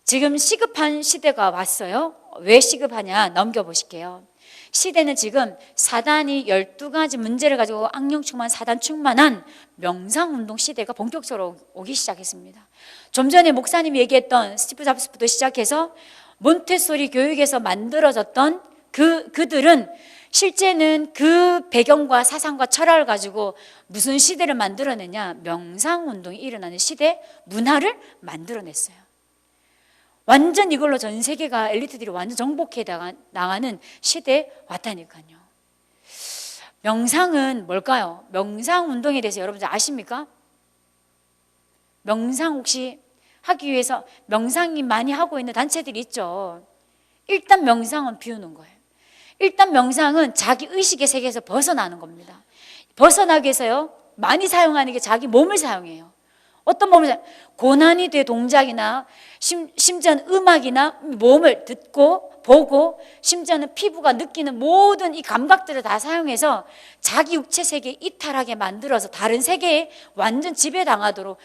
지금 시급한 시대가 왔어요. 왜 시급하냐 넘겨보실게요. 시대는 지금 사단이 12가지 문제를 가지고 악령 충만, 사단 충만한 명상운동 시대가 본격적으로 오기 시작했습니다. 좀 전에 목사님이 얘기했던 스티브 잡스부터 시작해서 몬테소리 교육에서 만들어졌던 그들은 실제는 그 배경과 사상과 철학을 가지고 무슨 시대를 만들어내냐, 명상운동이 일어나는 시대 문화를 만들어냈어요. 완전 이걸로 전 세계가 엘리트들이 완전 정복해 나가는 시대에 왔다니까요. 명상은 뭘까요? 명상운동에 대해서 여러분들 아십니까? 명상 혹시 하기 위해서 명상이 많이 하고 있는 단체들이 있죠. 일단 명상은 비우는 거예요. 일단 명상은 자기 의식의 세계에서 벗어나는 겁니다. 벗어나기 위해서요, 많이 사용하는 게 자기 몸을 사용해요. 어떤 몸을 사용? 고난이 돼 동작이나 심지어는 음악이나 몸을 듣고 보고 심지어는 피부가 느끼는 모든 이 감각들을 다 사용해서 자기 육체 세계에 이탈하게 만들어서 다른 세계에 완전 지배하도록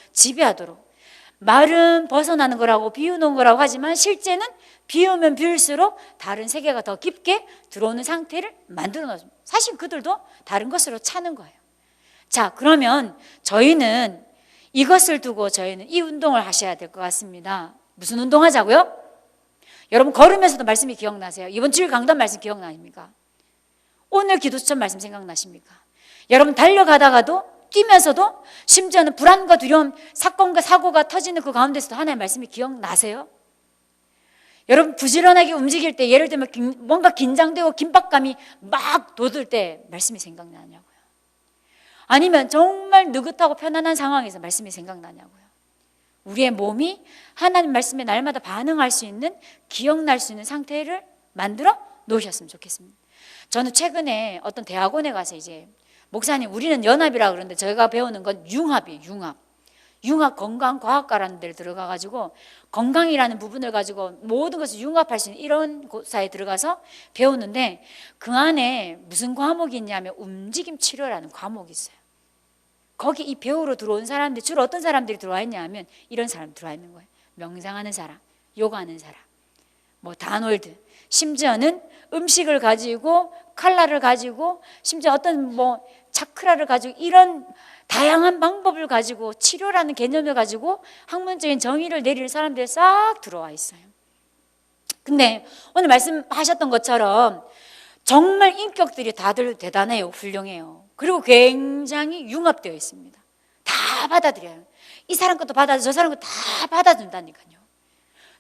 말은 벗어나는 거라고 비우는 거라고 하지만 실제는 비우면 비울수록 다른 세계가 더 깊게 들어오는 상태를 만들어 놓습니다. 사실 그들도 다른 것으로 차는 거예요. 자, 그러면 저희는 이것을 두고 저희는 이 운동을 하셔야 될 것 같습니다. 무슨 운동 하자고요? 여러분 걸으면서도 말씀이 기억나세요? 이번 주일 강단 말씀 기억나십니까? 오늘 기도수천 말씀 생각나십니까? 여러분 달려가다가도 뛰면서도 심지어는 불안과 두려움, 사건과 사고가 터지는 그 가운데서도 하나님의 말씀이 기억나세요? 여러분 부지런하게 움직일 때 예를 들면 뭔가 긴장되고 긴박감이 막 돋을 때 말씀이 생각나냐고요? 아니면 정말 느긋하고 편안한 상황에서 말씀이 생각나냐고요? 우리의 몸이 하나님 말씀에 날마다 반응할 수 있는, 기억날 수 있는 상태를 만들어 놓으셨으면 좋겠습니다. 저는 최근에 어떤 대학원에 가서 이제 목사님 우리는 연합이라 그러는데 저희가 배우는 건 융합이에요. 융합 건강과학과라는 데를 들어가가지고 건강이라는 부분을 가지고 모든 것을 융합할 수 있는 이런 곳사에 들어가서 배우는데 그 안에 무슨 과목이 있냐면 움직임 치료라는 과목이 있어요. 거기 이 배우러 들어온 사람들 주로 어떤 사람들이 들어와 있냐 하면 이런 사람 들어와 있는 거예요. 명상하는 사람, 요가하는 사람, 뭐 다놀드, 심지어는 음식을 가지고 칼라를 가지고 심지어 어떤 뭐 차크라를 가지고 이런 다양한 방법을 가지고 치료라는 개념을 가지고 학문적인 정의를 내릴 사람들이 싹 들어와 있어요. 근데 오늘 말씀하셨던 것처럼 정말 인격들이 다들 대단해요. 훌륭해요. 그리고 굉장히 융합되어 있습니다. 다 받아들여요. 이 사람 것도 받아들여 저 사람 것도 다 받아준다니까요.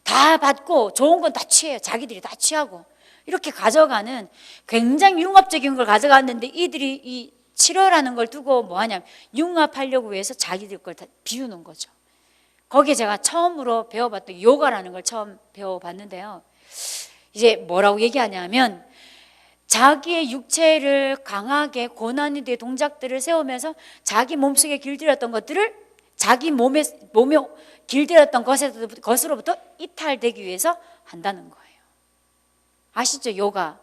다 받고 좋은 건 다 취해요. 자기들이 다 취하고 이렇게 가져가는 굉장히 융합적인 걸 가져갔는데 이들이 이 치료라는 걸 두고 뭐하냐면 융합하려고 해서 자기들 걸 다 비우는 거죠. 거기에 제가 처음으로 배워봤던 요가라는 걸 처음 배워봤는데요. 이제 뭐라고 얘기하냐면 자기의 육체를 강하게 고난이 된 동작들을 세우면서 자기 몸속에 길들였던 것들을 자기 몸에 길들였던 것으로부터 이탈되기 위해서 한다는 거예요. 아시죠? 요가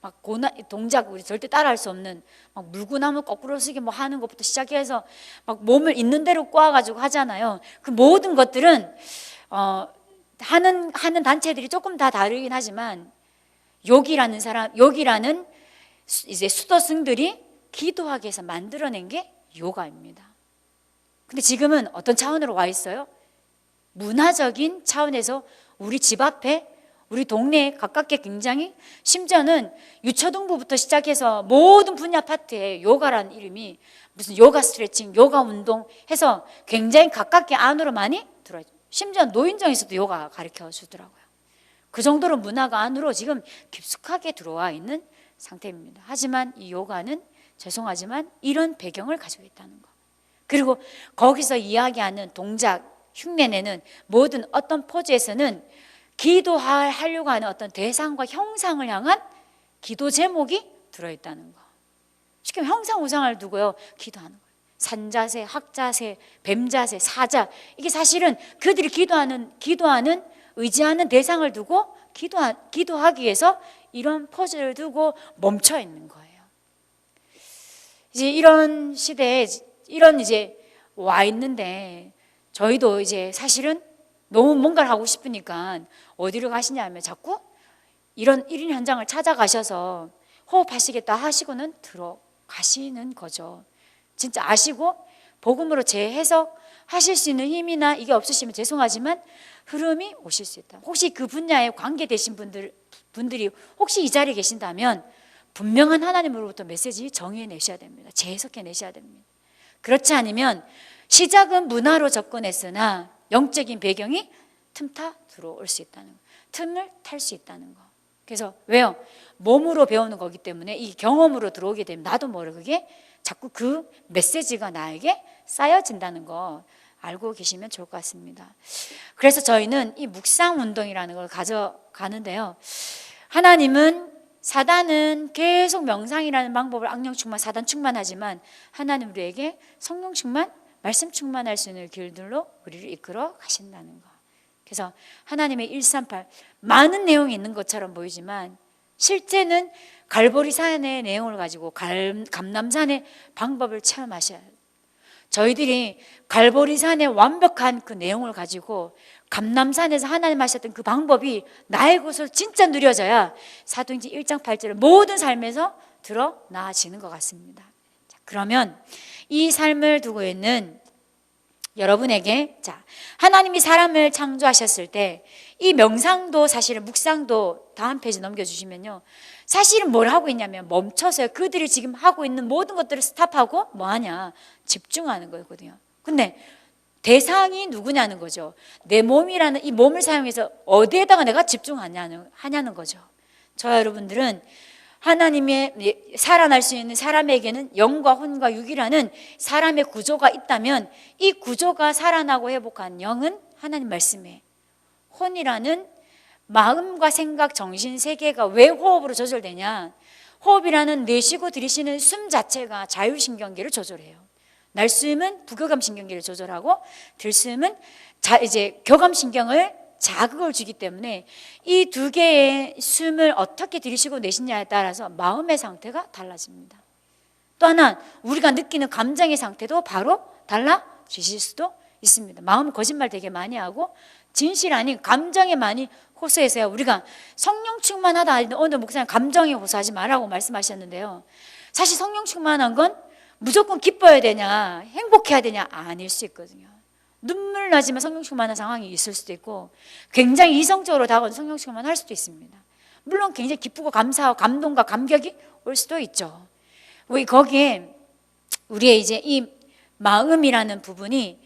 막 고난 동작 우리 절대 따라할 수 없는 막 물구나무 거꾸로 쓰기 뭐 하는 것부터 시작해서 막 몸을 있는 대로 꼬아가지고 하잖아요. 그 모든 것들은 하는 단체들이 조금 다 다르긴 하지만 요기라는 이제 수도승들이 기도하기 위해서 만들어낸 게 요가입니다. 근데 지금은 어떤 차원으로 와 있어요? 문화적인 차원에서 우리 집 앞에 우리 동네에 가깝게 굉장히 심지어는 유초등부부터 시작해서 모든 분야 파트에 요가라는 이름이 무슨 요가 스트레칭, 요가 운동 해서 굉장히 가깝게 안으로 많이 들어요. 심지어 노인정에서도 요가 가르쳐 주더라고요. 그 정도로 문화가 안으로 지금 깊숙하게 들어와 있는 상태입니다. 하지만 이 요가는 죄송하지만 이런 배경을 가지고 있다는 거. 그리고 거기서 이야기하는 동작, 흉내내는 모든 어떤 포즈에서는 기도하려고 하는 어떤 대상과 형상을 향한 기도 제목이 들어있다는 거. 쉽게 형상 우상을 두고요 기도하는 거예요. 산자세, 학자세, 뱀자세, 사자 이게 사실은 그들이 기도하는 의지하는 대상을 두고 기도하기 위해서 이런 포즈를 두고 멈춰 있는 거예요. 이제 이런 시대에 이런 이제 와 있는데 저희도 이제 사실은 너무 뭔가를 하고 싶으니까 어디로 가시냐면 자꾸 이런 1인 현장을 찾아가셔서 호흡하시겠다 하시고는 들어가시는 거죠. 진짜 아시고 복음으로 재해석 하실 수 있는 힘이나 이게 없으시면 죄송하지만 흐름이 오실 수 있다. 혹시 그 분야에 관계되신 분들이 혹시 이 자리에 계신다면 분명한 하나님으로부터 메시지 정의해내셔야 됩니다. 재해석해내셔야 됩니다. 그렇지 않으면 시작은 문화로 접근했으나 영적인 배경이 틈타 들어올 수 있다는 거. 틈을 탈 수 있다는 거. 그래서 왜요? 몸으로 배우는 거기 때문에 이 경험으로 들어오게 되면 나도 모르게 자꾸 그 메시지가 나에게 쌓여진다는 거 알고 계시면 좋을 것 같습니다. 그래서 저희는 이 묵상 운동이라는 걸 가져가는데요. 사단은 계속 명상이라는 방법을 악령 충만, 사단 충만하지만 하나님 우리에게 성령 충만, 말씀 충만할 수 있는 길들로 우리를 이끌어 가신다는 거. 그래서 하나님의 138 많은 내용이 있는 것처럼 보이지만 실제는 갈보리산의 내용을 가지고 감람산의 방법을 체험하셔야 해요. 저희들이 갈보리산의 완벽한 그 내용을 가지고 감람산에서 하나님 하셨던 그 방법이 나의 것으로 진짜 누려져야 사도행전 1장 8절을 모든 삶에서 드러나지는 것 같습니다. 자, 그러면 이 삶을 두고 있는 여러분에게 하나님이 사람을 창조하셨을 때 이 명상도 사실은 묵상도 다음 페이지 넘겨주시면요 사실은 뭘 하고 있냐면 멈춰서 그들이 지금 하고 있는 모든 것들을 스탑하고 뭐하냐 집중하는 거거든요. 근데 대상이 누구냐는 거죠. 내 몸이라는 이 몸을 사용해서 어디에다가 내가 집중하냐는 거죠. 저와 여러분들은 하나님의 살아날 수 있는 사람에게는 영과 혼과 육이라는 사람의 구조가 있다면 이 구조가 살아나고 회복한 영은 하나님 말씀에 혼이라는 마음과 생각, 정신 세계가 왜 호흡으로 조절되냐? 호흡이라는 내쉬고 들이쉬는 숨 자체가 자율신경계를 조절해요. 날숨은 부교감신경계를 조절하고 들숨은 이제 교감신경을 자극을 주기 때문에 이 두 개의 숨을 어떻게 들이쉬고 내쉬냐에 따라서 마음의 상태가 달라집니다. 또 하나 우리가 느끼는 감정의 상태도 바로 달라지실 수도 있습니다. 마음은 거짓말 되게 많이 하고 진실 아닌 감정에 많이 호소해서요. 우리가 성령 충만하다 오늘 목사님 감정에 호소하지 말라고 말씀하셨는데요. 사실 성령 충만한 건 무조건 기뻐야 되냐, 행복해야 되냐, 아닐 수 있거든요. 눈물 나지만 성령 충만한 상황이 있을 수도 있고 굉장히 이성적으로 다가온 성령 충만할 수도 있습니다. 물론 굉장히 기쁘고 감사하고 감동과 감격이 올 수도 있죠. 우리 거기에 우리의 이제 이 마음이라는 부분이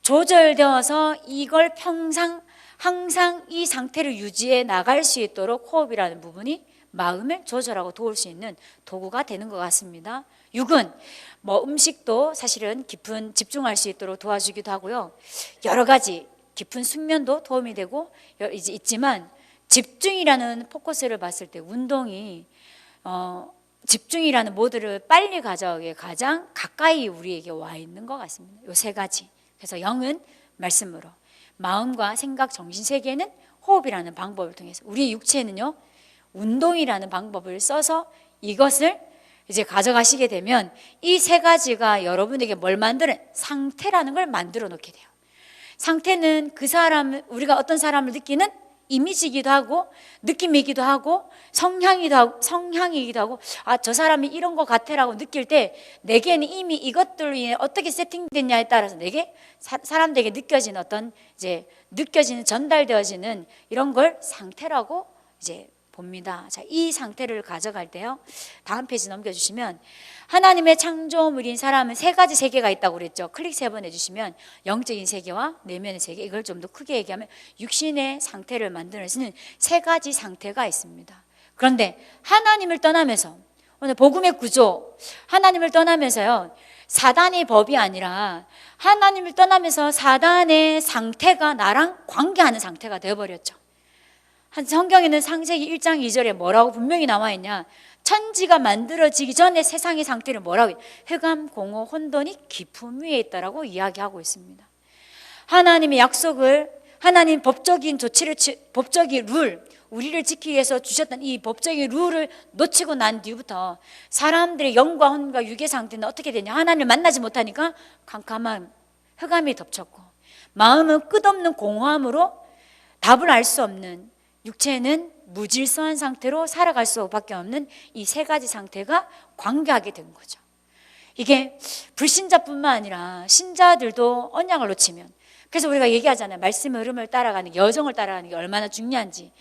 조절되어서 이걸 항상 이 상태를 유지해 나갈 수 있도록 호흡이라는 부분이 마음을 조절하고 도울 수 있는 도구가 되는 것 같습니다. 육은 음식도 사실은 깊은 집중할 수 있도록 도와주기도 하고요. 여러 가지 깊은 숙면도 도움이 되고 이제 있지만 집중이라는 포커스를 봤을 때 운동이 집중이라는 모드를 빨리 가져가기에 가장 가까이 우리에게 와 있는 것 같습니다. 요 세 가지. 그래서 영은 말씀으로, 마음과 생각, 정신 세계는 호흡이라는 방법을 통해서, 우리 육체는요 운동이라는 방법을 써서 이것을 이제 가져가시게 되면 이 세 가지가 여러분에게 뭘 만드는 상태라는 걸 만들어 놓게 돼요. 상태는 그 사람, 우리가 어떤 사람을 느끼는 이미지이기도 하고 느낌이기도 하고 성향이기도 하고 저 사람이 이런 것 같아라고 느낄 때 내게는 이미 이것들로 인해 어떻게 세팅됐냐에 따라서 내게 사람들에게 느껴지는 어떤 이제 느껴지는 전달되어지는 이런 걸 상태라고 이제 봅니다. 자, 이 상태를 가져갈 때요. 다음 페이지 넘겨주시면 하나님의 창조물인 사람은 세 가지 세계가 있다고 그랬죠. 클릭 3번 해주시면 영적인 세계와 내면의 세계, 이걸 좀 더 크게 얘기하면 육신의 상태를 만들어내는 세 가지 상태가 있습니다. 그런데 하나님을 떠나면서 오늘 복음의 구조, 하나님을 떠나면서요 사단의 법이 아니라 하나님을 떠나면서 사단의 상태가 나랑 관계하는 상태가 되어버렸죠. 성경에는 창세기 1장 2절에 뭐라고 분명히 나와 있냐, 천지가 만들어지기 전에 세상의 상태를 뭐라고 해요? 흑암, 공허, 혼돈이 깊음 위에 있다라고 이야기하고 있습니다. 하나님의 약속을, 하나님 법적인 조치를, 법적인 룰, 우리를 지키기 위해서 주셨던 이 법적인 룰을 놓치고 난 뒤부터 사람들의 영과 혼과 육의 상태는 어떻게 되냐, 하나님을 만나지 못하니까 캄캄한 흑암이 덮쳤고 마음은 끝없는 공허함으로 답을 알 수 없는, 육체는 무질서한 상태로 살아갈 수밖에 없는 이 세 가지 상태가 관계하게 된 거죠. 이게 불신자뿐만 아니라 신자들도 언약을 놓치면, 그래서 우리가 얘기하잖아요. 말씀의 흐름을 따라가는 게, 여정을 따라가는 게 얼마나 중요한지.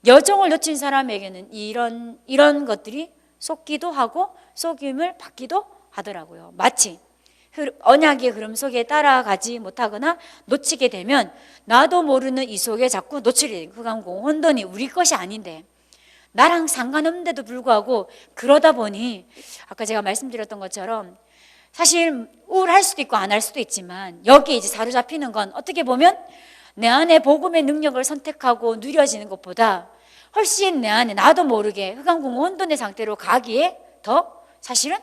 여정을 놓친 사람에게는 이런 것들이 속기도 하고 속임을 받기도 하더라고요. 마치 언약의 흐름 속에 따라가지 못하거나 놓치게 되면 나도 모르는 이 속에 자꾸 놓치게 돼요. 흑암, 공허, 혼돈이 우리 것이 아닌데 나랑 상관없는데도 불구하고 그러다 보니 아까 제가 말씀드렸던 것처럼 사실 우울할 수도 있고 안 할 수도 있지만 여기에 이제 사로잡히는 건 어떻게 보면 내 안에 복음의 능력을 선택하고 누려지는 것보다 훨씬 내 안에 나도 모르게 흑암, 공허, 혼돈의 상태로 가기에 더 사실은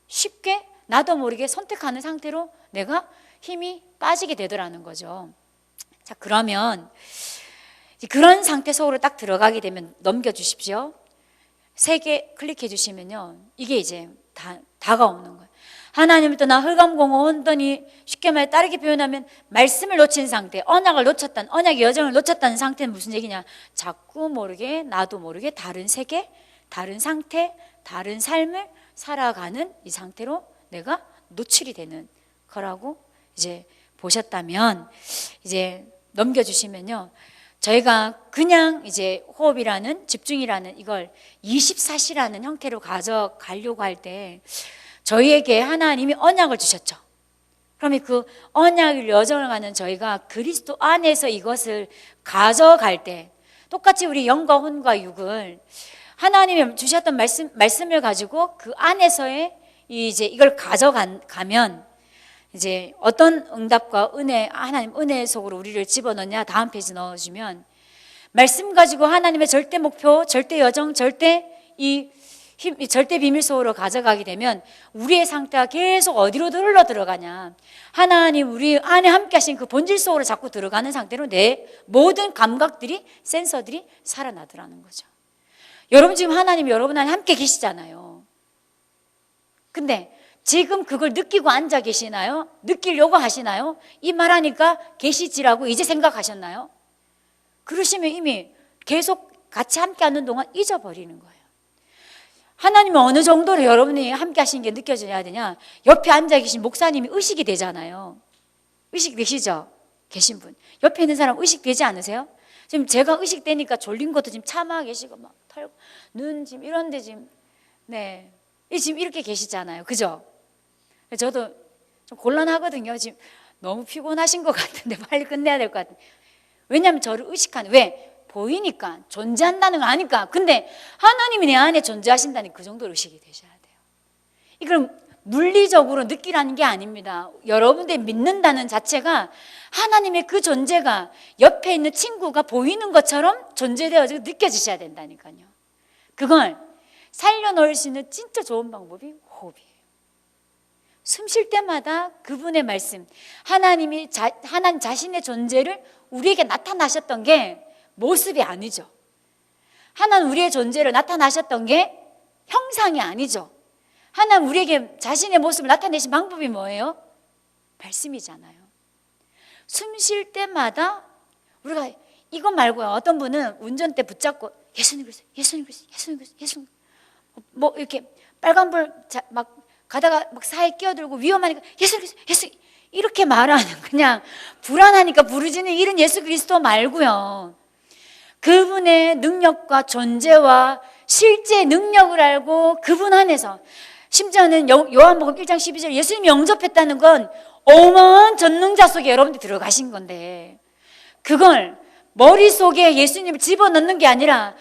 쉽게 나도 모르게 선택하는 상태로 내가 힘이 빠지게 되더라는 거죠. 자, 그러면 그런 상태 속으로 딱 들어가게 되면 넘겨주십시오. 3개 클릭해 주시면요, 이게 이제 다가오는 거예요. 하나님을 떠나 흑암, 공허, 혼돈이 쉽게 말해 다르게 표현하면 말씀을 놓친 상태, 언약을 놓쳤다는, 언약의 여정을 놓쳤다는 상태는 무슨 얘기냐, 자꾸 모르게 나도 모르게 다른 세계, 다른 상태, 다른 삶을 살아가는 이 상태로 내가 노출이 되는 거라고 이제 보셨다면 이제 넘겨주시면요, 저희가 그냥 이제 호흡이라는, 집중이라는 이걸 24시라는 형태로 가져가려고 할 때 저희에게 하나님이 언약을 주셨죠. 그러면 그 언약을 여정을 가는 저희가 그리스도 안에서 이것을 가져갈 때 똑같이 우리 영과 혼과 육을 하나님이 주셨던 말씀을 가지고 그 안에서의 이제 이걸 가져가면 이제 어떤 응답과 은혜, 하나님 은혜 속으로 우리를 집어넣냐, 다음 페이지 넣어주면 말씀 가지고 하나님의 절대 목표, 절대 여정, 절대 절대 비밀 속으로 가져가게 되면 우리의 상태가 계속 어디로 흘러 들어가냐, 하나님 우리 안에 함께 하신 그 본질 속으로 자꾸 들어가는 상태로 내 모든 감각들이, 센서들이 살아나더라는 거죠. 여러분 지금 하나님 여러분 안에 함께 계시잖아요. 근데 지금 그걸 느끼고 앉아 계시나요? 느끼려고 하시나요? 이 말하니까 계시지라고 이제 생각하셨나요? 그러시면 이미 계속 같이 함께 하는 동안 잊어버리는 거예요. 하나님은 어느 정도로 여러분이 함께 하시는 게 느껴져야 되냐? 옆에 앉아 계신 목사님이 의식이 되잖아요. 의식 되시죠? 계신 분. 옆에 있는 사람 의식 되지 않으세요? 지금 제가 의식되니까 졸린 것도 지금 참아 계시고 막 털고 눈 지금 이런데 지금 네 지금 이렇게 계시잖아요. 그죠? 저도 좀 곤란하거든요. 지금 너무 피곤하신 것 같은데 빨리 끝내야 될 것 같은데. 왜냐하면 저를 의식하는 왜? 보이니까 존재한다는 걸 아니까. 근데 하나님이 내 안에 존재하신다니 그 정도로 의식이 되셔야 돼요. 이걸 물리적으로 느끼라는 게 아닙니다. 여러분들이 믿는다는 자체가 하나님의 그 존재가 옆에 있는 친구가 보이는 것처럼 존재되어지고 느껴지셔야 된다니까요. 그걸 살려놓을 수 있는 진짜 좋은 방법이 호흡이에요. 숨 쉴 때마다 그분의 말씀, 하나님 자신의 존재를 우리에게 나타나셨던 게 모습이 아니죠. 하나님 우리의 존재를 나타나셨던 게 형상이 아니죠. 하나님 우리에게 자신의 모습을 나타내신 방법이 뭐예요? 말씀이잖아요. 숨 쉴 때마다 우리가 이것 말고요. 어떤 분은 운전대 붙잡고 예수님 그리스도, 예수님 그리스도, 예수님 그리스도, 예수님 뭐 이렇게 빨간불 막 가다가 막 사이에 끼어들고 위험하니까 예수 그리스도, 예수 이렇게 말하는 그냥 불안하니까 부르짖는 이런 예수 그리스도 말고요. 그분의 능력과 존재와 실제 능력을 알고 그분 안에서 심지어는 요한복음 1장 12절 예수님이 영접했다는 건 어마어마한 전능자 속에 여러분들이 들어가신 건데 그걸 머릿속에 예수님을 집어넣는 게 아니라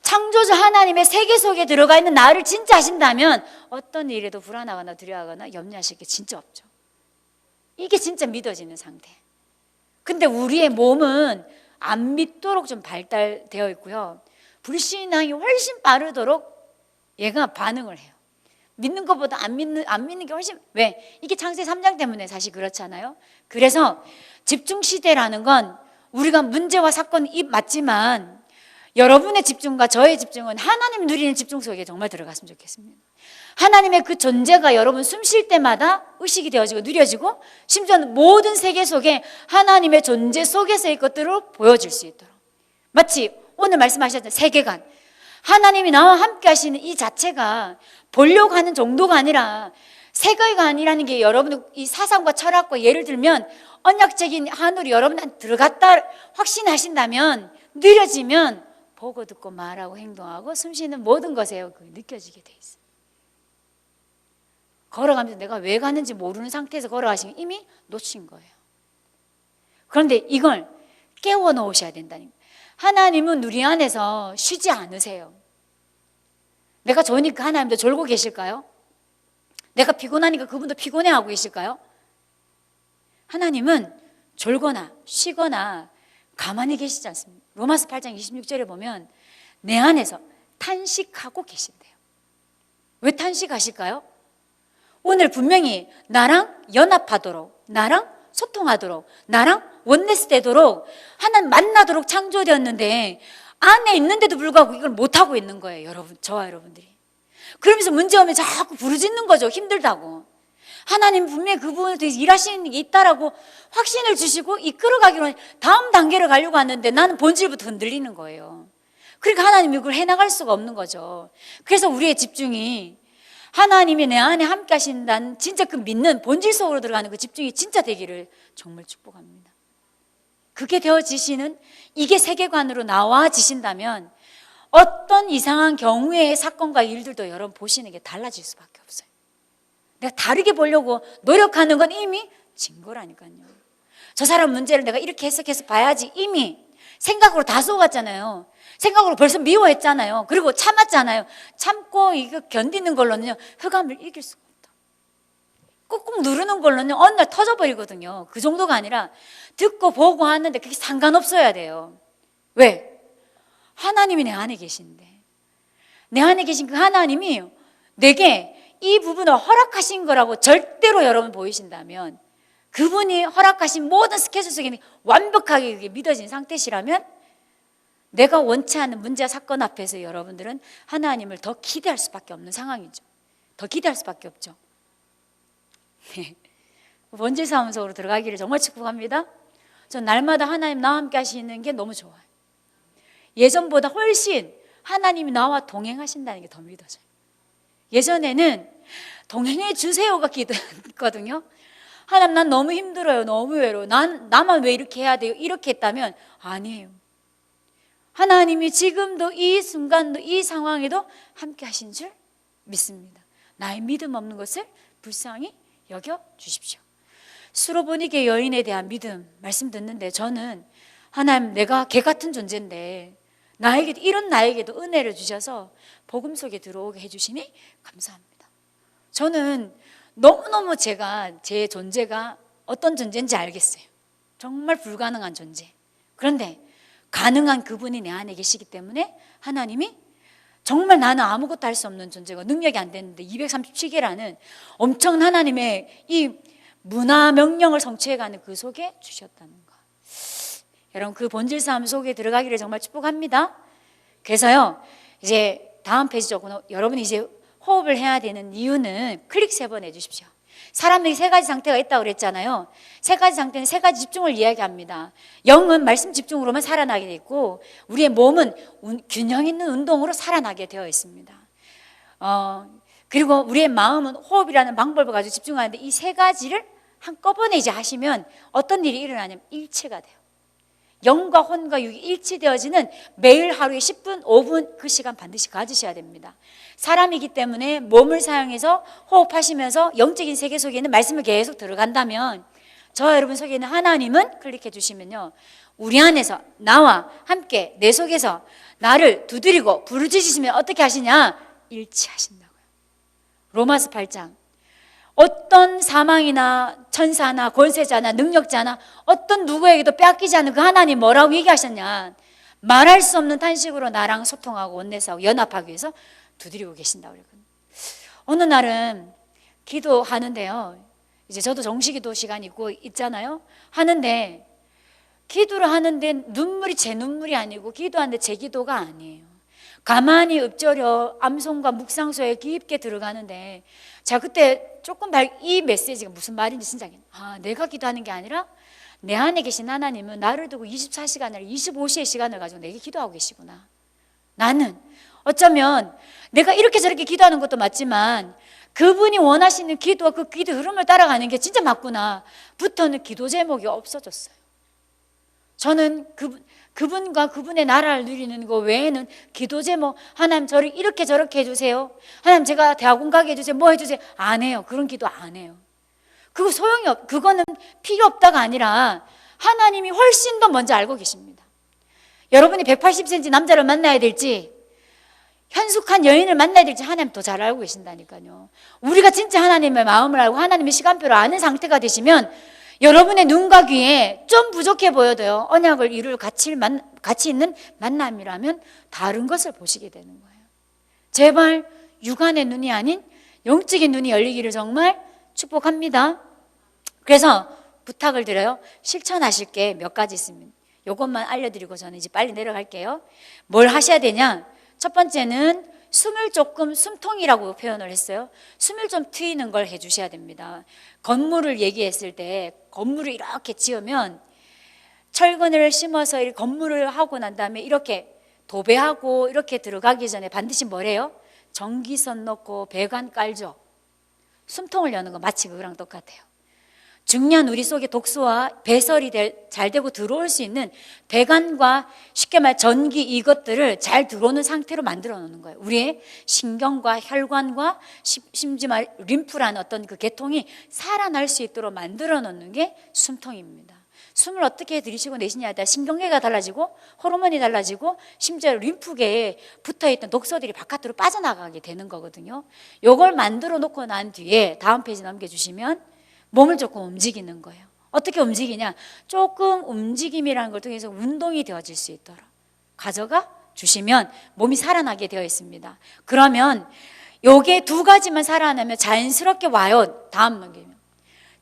창조주 하나님의 세계 속에 들어가 있는 나를 진짜 아신다면 어떤 일에도 불안하거나 두려워하거나 염려하실 게 진짜 없죠. 이게 진짜 믿어지는 상태. 근데 우리의 몸은 안 믿도록 좀 발달되어 있고요. 불신앙이 훨씬 빠르도록 얘가 반응을 해요. 믿는 것보다 안 믿는 게 훨씬 왜? 이게 창세기 3장 때문에 사실 그렇잖아요. 그래서 집중시대라는 건 우리가 문제와 사건이 맞지만 여러분의 집중과 저의 집중은 하나님 누리는 집중 속에 정말 들어갔으면 좋겠습니다. 하나님의 그 존재가 여러분 숨 쉴 때마다 의식이 되어지고 누려지고 심지어는 모든 세계 속에 하나님의 존재 속에서의 것들을 보여줄 수 있도록 마치 오늘 말씀하셨던 세계관 하나님이 나와 함께 하시는 이 자체가 보려고 하는 정도가 아니라 세계관이라는 게 여러분 이 사상과 철학과 예를 들면 언약적인 하늘이 여러분한테 들어갔다 확신하신다면 느려지면 보고 듣고 말하고 행동하고 숨쉬는 모든 것에 느껴지게 돼 있어요. 걸어가면서 내가 왜 가는지 모르는 상태에서 걸어가시면 이미 놓친 거예요. 그런데 이걸 깨워 놓으셔야 된다는 거예요. 하나님은 우리 안에서 쉬지 않으세요. 내가 좋으니까 하나님도 졸고 계실까요? 내가 피곤하니까 그분도 피곤해하고 계실까요? 하나님은 졸거나 쉬거나 가만히 계시지 않습니다. 로마서 8장 26절에 보면 내 안에서 탄식하고 계신대요. 왜 탄식하실까요? 오늘 분명히 나랑 연합하도록 나랑 소통하도록 나랑 원네스 되도록 하나님 만나도록 창조되었는데 안에 있는데도 불구하고 이걸 못하고 있는 거예요. 여러분, 저와 여러분들이. 그러면서 문제 오면 자꾸 부르짖는 거죠. 힘들다고. 하나님 분명히 그분에 대해서 일하시는 게 있다라고 확신을 주시고 이끌어가기로 다음 단계를 가려고 하는데 나는 본질부터 흔들리는 거예요. 그러니까 하나님이 그걸 해나갈 수가 없는 거죠. 그래서 우리의 집중이 하나님이 내 안에 함께 하신다는 진짜 그 믿는 본질 속으로 들어가는 그 집중이 진짜 되기를 정말 축복합니다. 그게 되어지시는 이게 세계관으로 나와지신다면 어떤 이상한 경우의 사건과 일들도 여러분 보시는 게 달라질 수밖에 없어요. 내가 다르게 보려고 노력하는 건 이미 진 거라니까요. 저 사람 문제를 내가 이렇게 해석해서 봐야지 이미 생각으로 다 속았잖아요. 생각으로 벌써 미워했잖아요. 그리고 참았잖아요. 참고 이거 견디는 걸로는요 흑암을 이길 수가 없다. 꾹꾹 누르는 걸로는 어느 날 터져버리거든요. 그 정도가 아니라 듣고 보고 하는데 그게 상관없어야 돼요. 왜? 하나님이 내 안에 계신데 내 안에 계신 그 하나님이 내게 이 부분을 허락하신 거라고 절대로 여러분 보이신다면 그분이 허락하신 모든 스케줄 속에 완벽하게 그게 믿어진 상태시라면 내가 원치 않는 문제와 사건 앞에서 여러분들은 하나님을 더 기대할 수밖에 없는 상황이죠. 더 기대할 수밖에 없죠. 원질 사무 속으로 들어가기를 정말 축복합니다. 전 날마다 하나님 나와 함께 하시는 게 너무 좋아요. 예전보다 훨씬 하나님이 나와 동행하신다는 게 더 믿어져요. 예전에는 동행해 주세요가 기도했거든요. 하나님, 난 너무 힘들어요. 너무 외로워. 나만 왜 이렇게 해야 돼요? 이렇게 했다면 아니에요. 하나님이 지금도 이 순간도 이 상황에도 함께 하신 줄 믿습니다. 나의 믿음 없는 것을 불쌍히 여겨 주십시오. 수로보니게 여인에 대한 믿음 말씀 듣는데 저는 하나님, 내가 개 같은 존재인데 이런 나에게도 은혜를 주셔서 복음 속에 들어오게 해주시니 감사합니다. 저는 너무너무 제 존재가 어떤 존재인지 알겠어요. 정말 불가능한 존재. 그런데 가능한 그분이 내 안에 계시기 때문에 하나님이 정말 나는 아무것도 할 수 없는 존재고 능력이 안 되는데 237개라는 엄청난 하나님의 이 문화 명령을 성취해가는 그 속에 주셨다는 거. 여러분, 그 본질 삶 속에 들어가기를 정말 축복합니다. 그래서요, 이제 다음 페이지죠. 여러분이 이제 호흡을 해야 되는 이유는 클릭 3번 해주십시오. 사람에게 3가지 상태가 있다고 그랬잖아요. 3가지 상태는 3가지 집중을 이야기합니다. 영은 말씀 집중으로만 살아나게 돼 있고, 우리의 몸은 균형 있는 운동으로 살아나게 되어 있습니다. 그리고 우리의 마음은 호흡이라는 방법을 가지고 집중하는데, 이 3가지를 한꺼번에 이제 하시면 어떤 일이 일어나냐면 일치가 돼요. 영과 혼과 육이 일치되어지는 매일 하루에 10분, 5분 그 시간 반드시 가지셔야 됩니다. 사람이기 때문에 몸을 사용해서 호흡하시면서 영적인 세계 속에 있는 말씀을 계속 들어간다면, 저와 여러분 속에 있는 하나님은 클릭해 주시면요, 우리 안에서 나와 함께 내 속에서 나를 두드리고 부르짖으시면 어떻게 하시냐? 일치하신다고요. 로마서 8장. 어떤 사망이나 천사나 권세자나 능력자나 어떤 누구에게도 빼앗기지 않는 그 하나님 뭐라고 얘기하셨냐? 말할 수 없는 탄식으로 나랑 소통하고 원내사하고 연합하기 위해서 두드리고 계신다고 그랬거든요. 어느 날은 기도하는데요, 이제 저도 정시기도 시간이 있잖아요. 하는데 기도를 하는데 눈물이 제 눈물이 아니고 기도하는데 제 기도가 아니에요. 가만히 읊조려 암송과 묵상소에 깊게 들어가는데, 자, 그때 조금 이 메시지가 무슨 말인지 진짜, 내가 기도하는 게 아니라 내 안에 계신 하나님은 나를 두고 24시간을 25시의 시간을 가지고 내게 기도하고 계시구나. 나는 어쩌면 내가 이렇게 저렇게 기도하는 것도 맞지만 그분이 원하시는 기도와 그 기도 흐름을 따라가는 게 진짜 맞구나 부터는 기도 제목이 없어졌어요. 저는 그분과 그분의 나라를 누리는 거 외에는 기도 제목, 하나님 저를 이렇게 저렇게 해주세요, 하나님 제가 대학원 가게 해주세요, 뭐 해주세요, 안 해요. 그런 기도 안 해요. 그거는 필요 없다가 아니라 하나님이 훨씬 더 먼저 알고 계십니다. 여러분이 180cm 남자를 만나야 될지 현숙한 여인을 만나야 될지 하나님 더 잘 알고 계신다니까요. 우리가 진짜 하나님의 마음을 알고 하나님의 시간표를 아는 상태가 되시면 여러분의 눈과 귀에 좀 부족해 보여도요, 언약을 이룰 가치 있는 만남이라면 다른 것을 보시게 되는 거예요. 제발 육안의 눈이 아닌 영적인 눈이 열리기를 정말 축복합니다. 그래서 부탁을 드려요. 실천하실 게 몇 가지 있습니다. 이것만 알려드리고 저는 이제 빨리 내려갈게요. 뭘 하셔야 되냐? 첫 번째는 숨통이라고 표현을 했어요. 숨을 좀 트이는 걸 해주셔야 됩니다. 건물을 얘기했을 때 건물을 이렇게 지으면 철근을 심어서 이 건물을 하고 난 다음에 이렇게 도배하고 이렇게 들어가기 전에 반드시 뭐래요? 전기선 넣고 배관 깔죠. 숨통을 여는 거 마치 그거랑 똑같아요. 중요한 우리 속에 독소와 배설이 잘 되고 들어올 수 있는 배관과 쉽게 말 전기 이것들을 잘 들어오는 상태로 만들어 놓는 거예요. 우리의 신경과 혈관과 심지어 림프라는 어떤 그 계통이 살아날 수 있도록 만들어 놓는 게 숨통입니다. 숨을 어떻게 들이쉬고 내쉬냐에 따라 신경계가 달라지고 호르몬이 달라지고 심지어 림프계에 붙어있던 독소들이 바깥으로 빠져나가게 되는 거거든요. 이걸 만들어 놓고 난 뒤에 다음 페이지 넘겨주시면 몸을 조금 움직이는 거예요. 어떻게 움직이냐? 조금 움직임이라는 걸 통해서 운동이 되어질 수 있도록 가져가 주시면 몸이 살아나게 되어 있습니다. 그러면 요게 2가지만 살아나면 자연스럽게 와요. 다음 넘기면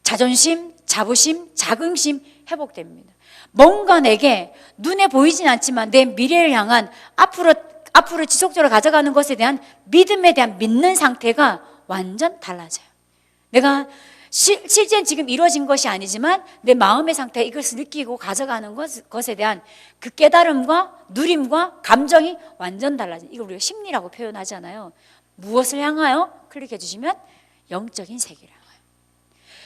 자존심, 자부심, 자긍심 회복됩니다. 뭔가 내게 눈에 보이진 않지만 내 미래를 향한 앞으로 지속적으로 가져가는 것에 대한 믿음에 대한 믿는 상태가 완전 달라져요. 내가 실제는 지금 이루어진 것이 아니지만 내 마음의 상태에 이것을 느끼고 가져가는 것에 대한 그 깨달음과 누림과 감정이 완전 달라져요. 이걸 우리가 심리라고 표현하잖아요. 무엇을 향하여? 클릭해 주시면 영적인 세계를 향하여.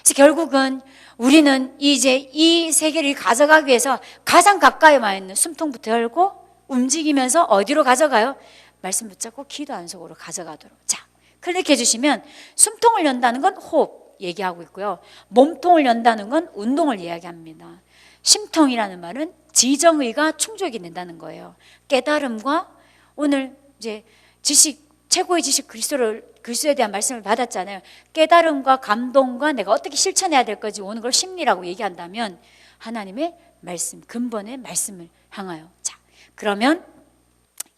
그래서 결국은 우리는 이제 이 세계를 가져가기 위해서 가장 가까이 와 있는 숨통부터 열고 움직이면서 어디로 가져가요? 말씀 붙잡고 기도 안속으로 가져가도록. 자, 클릭해 주시면 숨통을 연다는 건 호흡 얘기하고 있고요. 몸통을 연다는 건 운동을 이야기합니다. 심통이라는 말은 지정의가 충족이 된다는 거예요. 깨달음과 오늘 이제 지식, 최고의 지식 그리스도에 대한 말씀을 받았잖아요. 깨달음과 감동과 내가 어떻게 실천해야 될 건지 오는 걸 심리라고 얘기한다면 하나님의 말씀, 근본의 말씀을 향하여. 자, 그러면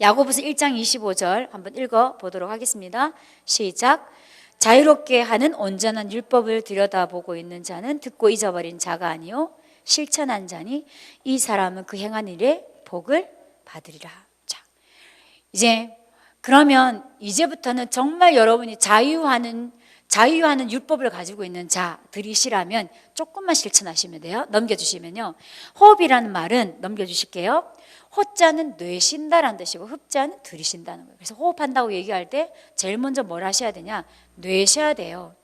야고보서 1장 25절 한번 읽어보도록 하겠습니다. 시작. 자유롭게 하는 온전한 율법을 들여다보고 있는 자는 듣고 잊어버린 자가 아니요 실천한 자니 이 사람은 그 행한 일에 복을 받으리라. 자, 이제 그러면 이제부터는 정말 여러분이 자유하는 율법을 가지고 있는 자들이시라면 조금만 실천하시면 돼요. 넘겨주시면요. 호흡이라는 말은 넘겨주실게요. 호자는 뇌신다라는 뜻이고 흡자는 들이신다는 거예요. 그래서 호흡한다고 얘기할 때 제일 먼저 뭘 하셔야 되냐? 뇌셔야 돼요.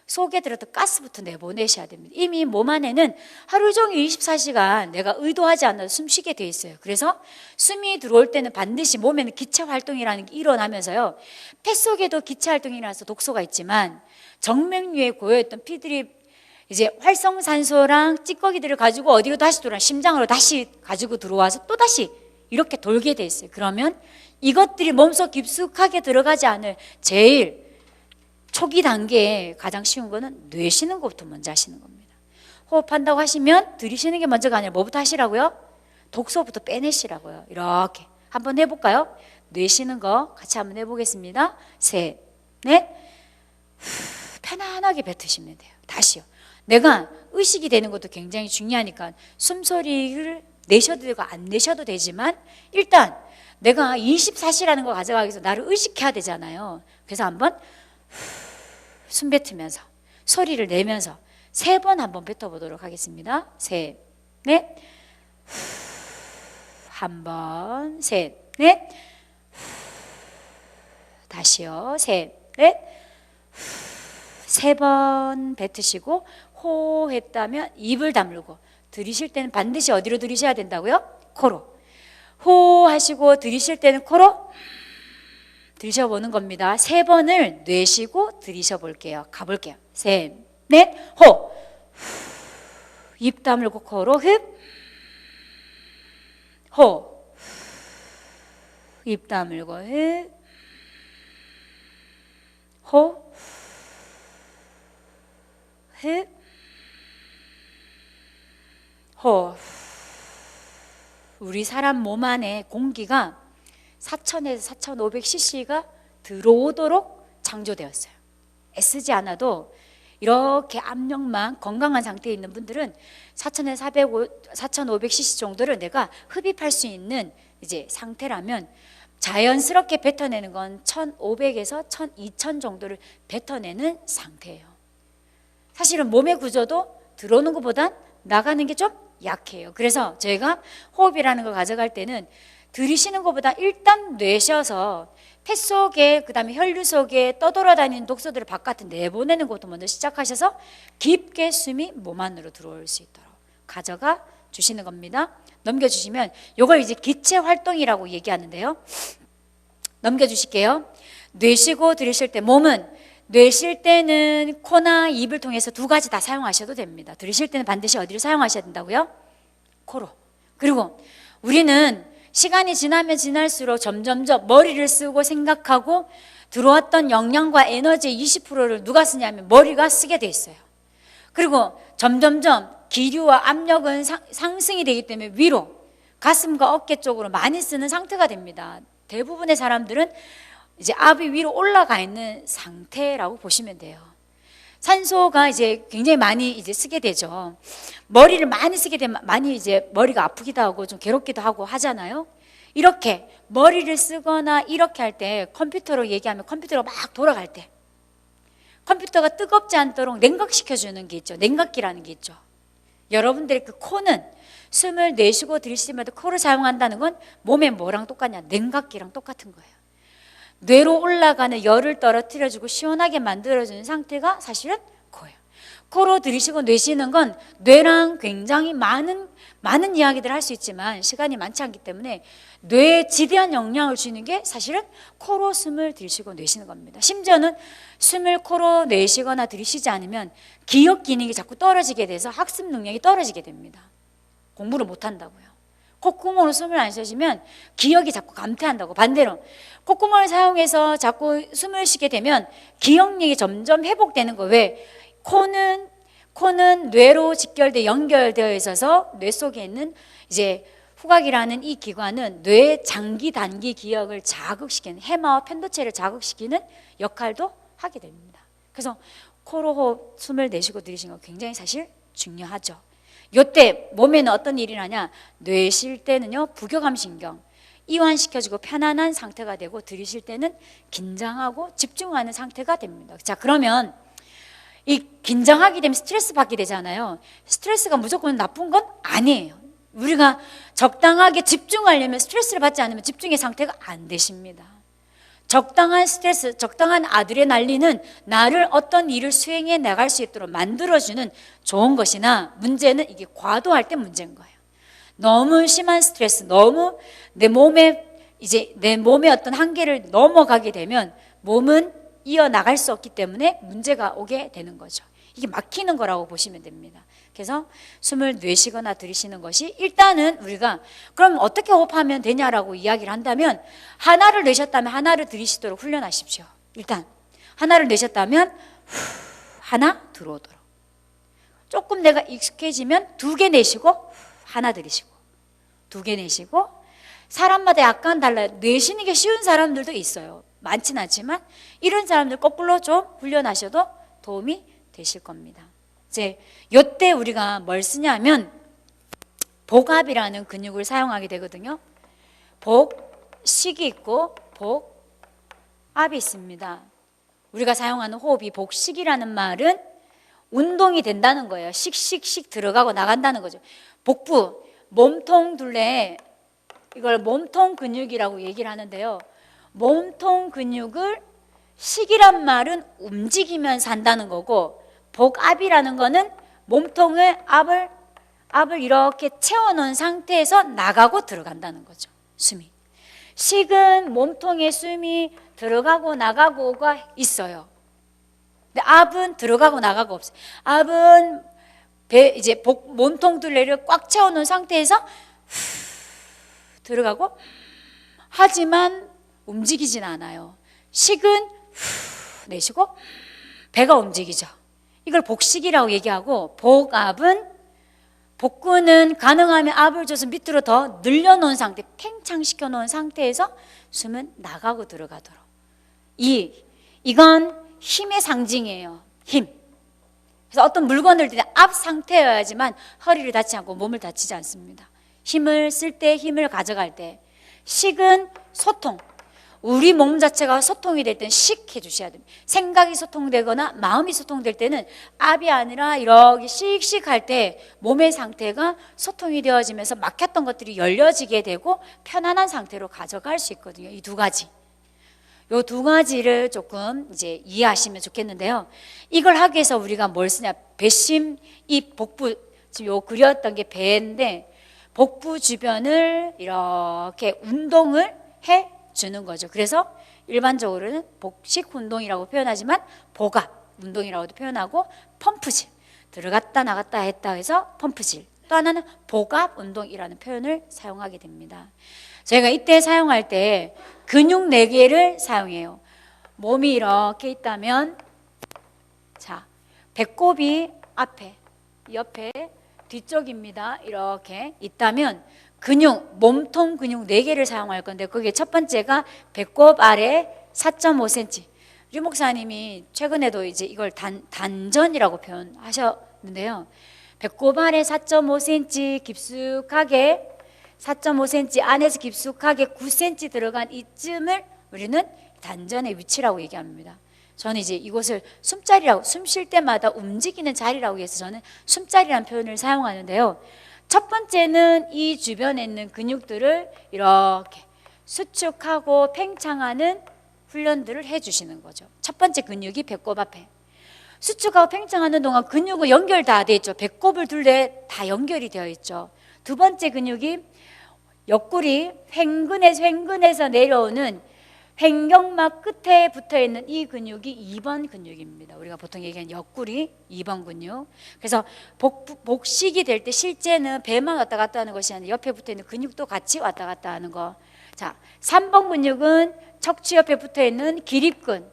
속에 들었던 가스부터 내보내셔야 됩니다. 이미 몸 안에는 하루 종일 24시간 내가 의도하지 않아도 숨 쉬게 돼 있어요. 그래서 숨이 들어올 때는 반드시 몸에는 기체 활동이라는 게 일어나면서요. 폐 속에도 기체 활동이 일어나서 독소가 있지만 정맥류에 고여있던 피들이 이제 활성산소랑 찌꺼기들을 가지고 어디로 다시 돌아 심장으로 다시 가지고 들어와서 또 다시 이렇게 돌게 돼 있어요. 그러면 이것들이 몸속 깊숙하게 들어가지 않을 제일 초기 단계에 가장 쉬운 거는 뇌쉬는 것부터 먼저 하시는 겁니다. 호흡한다고 하시면 들이쉬는 게 먼저가 아니라 뭐부터 하시라고요? 독소부터 빼내시라고요. 이렇게 한번 해볼까요? 뇌쉬는 거 같이 한번 해보겠습니다. 셋, 넷. 편안하게 뱉으시면 돼요. 다시요. 내가 의식이 되는 것도 굉장히 중요하니까 숨소리를 내셔도 되고 안 내셔도 되지만 일단 내가 24시라는 걸 가져가기 위해서 나를 의식해야 되잖아요. 그래서 한번 숨 뱉으면서 소리를 내면서 3번 한번 뱉어보도록 하겠습니다. 셋, 넷. 한 번, 셋, 넷. 다시요. 셋, 넷. 3번 뱉으시고 호 했다면 입을 다물고 들이쉴 때는 반드시 어디로 들이셔야 된다고요? 코로. 호 하시고 들이쉴 때는 코로 들이셔보는 겁니다. 3번을 내쉬고 들이셔볼게요. 가볼게요. 셋, 넷, 호. 입 다물고 코로 흡. 호. 입 다물고 흡. 호. 흡. 호. 우리 사람 몸 안에 공기가 4000에서 4500cc가 들어오도록 창조되었어요. 애쓰지 않아도 이렇게 압력만 건강한 상태에 있는 분들은 4000에서 4500cc 정도를 내가 흡입할 수 있는 이제 상태라면 자연스럽게 뱉어내는 건 1500에서 2000 정도를 뱉어내는 상태예요. 사실은 몸의 구조도 들어오는 것보단 나가는 게 좀 약해요. 그래서 저희가 호흡이라는 걸 가져갈 때는 들이쉬는 것보다 일단 내쉬어서 폐 속에 그다음에 혈류 속에 떠돌아다니는 독소들을 바깥에 내보내는 것부터 먼저 시작하셔서 깊게 숨이 몸 안으로 들어올 수 있도록 가져가 주시는 겁니다. 넘겨주시면 이걸 이제 기체 활동이라고 얘기하는데요. 넘겨주실게요. 내쉬고 들이쉴 때 몸은 내쉴 때는 코나 입을 통해서 2가지 다 사용하셔도 됩니다. 들이쉴 때는 반드시 어디를 사용하셔야 된다고요? 코로. 그리고 우리는 시간이 지나면 지날수록 점점점 머리를 쓰고 생각하고 들어왔던 영양과 에너지의 20%를 누가 쓰냐면 머리가 쓰게 돼 있어요. 그리고 점점점 기류와 압력은 상승이 되기 때문에 위로 가슴과 어깨 쪽으로 많이 쓰는 상태가 됩니다. 대부분의 사람들은 이제 압이 위로 올라가 있는 상태라고 보시면 돼요. 산소가 이제 굉장히 많이 이제 쓰게 되죠. 머리를 많이 쓰게 되면 많이 이제 머리가 아프기도 하고 좀 괴롭기도 하고 하잖아요. 이렇게 머리를 쓰거나 이렇게 할 때 컴퓨터로 얘기하면 컴퓨터가 막 돌아갈 때 컴퓨터가 뜨겁지 않도록 냉각시켜주는 게 있죠. 냉각기라는 게 있죠. 여러분들의 그 코는 숨을 내쉬고 들이쉬면서 코를 사용한다는 건 몸에 뭐랑 똑같냐? 냉각기랑 똑같은 거예요. 뇌로 올라가는 열을 떨어뜨려주고 시원하게 만들어주는 상태가 사실은 코예요. 코로 들이쉬고 내쉬는 건 뇌랑 굉장히 많은 이야기들을 할 수 있지만 시간이 많지 않기 때문에 뇌에 지대한 영향을 주는 게 사실은 코로 숨을 들이쉬고 내쉬는 겁니다. 심지어는 숨을 코로 내쉬거나 들이쉬지 않으면 기억 기능이 자꾸 떨어지게 돼서 학습 능력이 떨어지게 됩니다. 공부를 못 한다고요. 콧구멍으로 숨을 안 쉬시면 기억이 자꾸 감퇴한다고. 반대로 콧구멍을 사용해서 자꾸 숨을 쉬게 되면 기억력이 점점 회복되는 거. 왜? 코는 뇌로 연결되어 있어서 뇌 속에 있는 이제 후각이라는 이 기관은 뇌의 장기 단기 기억을 자극시키는, 해마와 편도체를 자극시키는 역할도 하게 됩니다. 그래서 코로 호흡, 숨을 내쉬고 들이쉬는 거 굉장히 사실 중요하죠. 이때 몸에는 어떤 일이 나냐? 뇌에 쉴 때는요, 부교감신경 이완시켜주고 편안한 상태가 되고, 들이쉴 때는 긴장하고 집중하는 상태가 됩니다. 자, 그러면 이 긴장하게 되면 스트레스 받게 되잖아요. 스트레스가 무조건 나쁜 건 아니에요. 우리가 적당하게 집중하려면 스트레스를 받지 않으면 집중의 상태가 안 되십니다. 적당한 스트레스, 적당한 아드레날린은 나를 어떤 일을 수행해 나갈 수 있도록 만들어주는 좋은 것이나, 문제는 이게 과도할 때 문제인 거예요. 너무 심한 스트레스, 너무 내 몸의 어떤 한계를 넘어가게 되면 몸은 이어나갈 수 없기 때문에 문제가 오게 되는 거죠. 이게 막히는 거라고 보시면 됩니다. 그래서 숨을 내쉬거나 들이쉬는 것이, 일단은 우리가 그럼 어떻게 호흡하면 되냐라고 이야기를 한다면, 하나를 내셨다면 하나를 들이쉬도록 훈련하십시오. 일단 하나를 내셨다면 하나 들어오도록, 조금 내가 익숙해지면 2개 내쉬고 하나 들이쉬고, 2개 내쉬고. 사람마다 약간 달라요. 내쉬는 게 쉬운 사람들도 있어요. 많진 않지만 이런 사람들 거꾸로 좀 훈련하셔도 도움이 되실 겁니다. 이제 이때 우리가 뭘 쓰냐면 복압이라는 근육을 사용하게 되거든요. 복식이 있고 복압이 있습니다. 우리가 사용하는 호흡이 복식이라는 말은 운동이 된다는 거예요. 씩씩씩 들어가고 나간다는 거죠. 복부, 몸통 둘레, 이걸 몸통 근육이라고 얘기를 하는데요. 몸통 근육을, 식이란 말은 움직이면서 한다는 거고, 복압이라는 거는 몸통을 압을 이렇게 채워놓은 상태에서 나가고 들어간다는 거죠. 숨이. 식은 몸통에 숨이 들어가고 나가고가 있어요. 근데 압은 들어가고 나가고 없어요. 압은 몸통 둘레를 꽉 채워놓은 상태에서 들어가고, 하지만 움직이진 않아요. 식은 내쉬고 배가 움직이죠. 이걸 복식이라고 얘기하고, 복압은, 복부는 가능하면 압을 줘서 밑으로 더 늘려놓은 상태, 팽창시켜 놓은 상태에서 숨은 나가고 들어가도록. 이건 힘의 상징이에요. 힘. 그래서 어떤 물건을 들 때 압 상태여야지만 허리를 다치지 않고 몸을 다치지 않습니다. 힘을 쓸 때, 힘을 가져갈 때. 식은 소통. 우리 몸 자체가 소통이 될 때는 씩 해주셔야 됩니다. 생각이 소통되거나 마음이 소통될 때는 압이 아니라 이렇게 씩씩 할 때 몸의 상태가 소통이 되어지면서 막혔던 것들이 열려지게 되고 편안한 상태로 가져갈 수 있거든요. 이 2가지. 이 2가지를 조금 이제 이해하시면 좋겠는데요. 이걸 하기 위해서 우리가 뭘 쓰냐? 배심, 이 복부, 지금 요 그렸던 게 배인데, 복부 주변을 이렇게 운동을 해 주는 거죠. 그래서 일반적으로는 복식 운동이라고 표현하지만 복압 운동이라고도 표현하고, 펌프질, 들어갔다 나갔다 했다 해서 펌프질, 또 하나는 복압 운동이라는 표현을 사용하게 됩니다. 저희가 이때 사용할 때 근육 4개를 사용해요. 몸이 이렇게 있다면, 자, 배꼽이 앞에, 옆에, 뒤쪽입니다. 이렇게 있다면 근육, 몸통 근육 4개를 사용할 건데, 거기에 첫 번째가 배꼽 아래 4.5cm. 류 목사님이 최근에도 이제 이걸 단전이라고 표현하셨는데요. 배꼽 아래 4.5cm 깊숙하게, 4.5cm 안에서 깊숙하게 9cm 들어간 이쯤을 우리는 단전의 위치라고 얘기합니다. 저는 이제 이곳을 숨자리라고, 숨 쉴 때마다 움직이는 자리라고 해서 저는 숨자리라는 표현을 사용하는데요. 첫 번째는 이 주변에 있는 근육들을 이렇게 수축하고 팽창하는 훈련들을 해주시는 거죠. 첫 번째 근육이 배꼽 앞에. 수축하고 팽창하는 동안 근육은 연결 다 돼 있죠. 배꼽을 둘레 다 연결이 되어 있죠. 두 번째 근육이 옆구리 횡근에서 내려오는 횡격막 끝에 붙어 있는 이 근육이 2번 근육입니다. 우리가 보통 얘기하는 옆구리 2번 근육. 그래서 복식이 될 때 실제는 배만 왔다 갔다 하는 것이 아니라 옆에 붙어 있는 근육도 같이 왔다 갔다 하는 거. 자, 3번 근육은 척추 옆에 붙어 있는 기립근.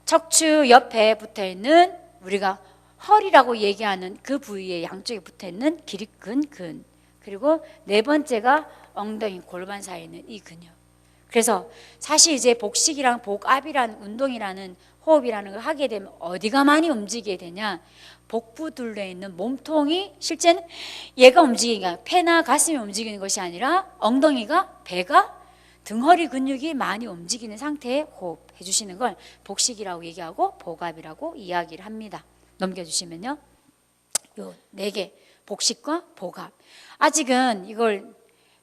척추 옆에 붙어 있는 우리가 허리라고 얘기하는 그 부위에 양쪽에 붙어 있는 기립근 근. 그리고 네 번째가 엉덩이 골반 사이에 있는 이 근육. 그래서 사실 이제 복식이랑 복압이라는 운동이라는 호흡이라는 걸 하게 되면 어디가 많이 움직이게 되냐, 복부 둘레에 있는 몸통이 실제는 얘가 움직이니까 폐나 가슴이 움직이는 것이 아니라 엉덩이가, 배가, 등허리 근육이 많이 움직이는 상태에 호흡해 주시는 걸 복식이라고 얘기하고 복압이라고 이야기를 합니다. 넘겨주시면요, 요 4개 복식과 복압. 아직은 이걸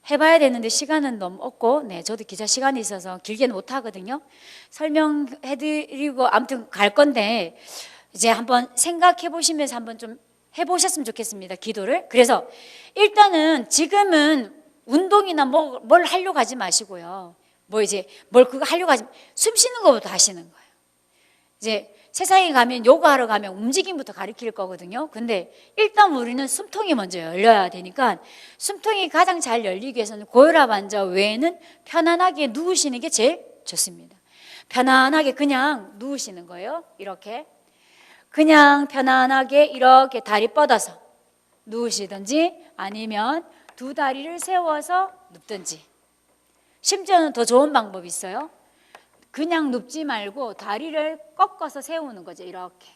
해봐야 되는데 시간은 너무 없고, 네, 저도 기자 시간이 있어서 길게는 못 하거든요. 설명해드리고 아무튼 갈 건데 이제 한번 생각해 보시면서 한번 좀 해보셨으면 좋겠습니다. 기도를. 그래서 일단은 지금은 운동이나 뭘 하려고 하지 마시고요. 뭘 그거 하려고 하지, 숨 쉬는 것부터 하시는 거예요. 이제 세상에 가면 요가하러 가면 움직임부터 가르칠 거거든요. 근데 일단 우리는 숨통이 먼저 열려야 되니까 숨통이 가장 잘 열리기 위해서는 고혈압 환자 외에는 편안하게 누우시는 게 제일 좋습니다. 편안하게 그냥 누우시는 거예요. 이렇게 그냥 편안하게 이렇게 다리 뻗어서 누우시든지 아니면 두 다리를 세워서 눕든지, 심지어는 더 좋은 방법이 있어요. 그냥 눕지 말고 다리를 꺾어서 세우는 거죠. 이렇게.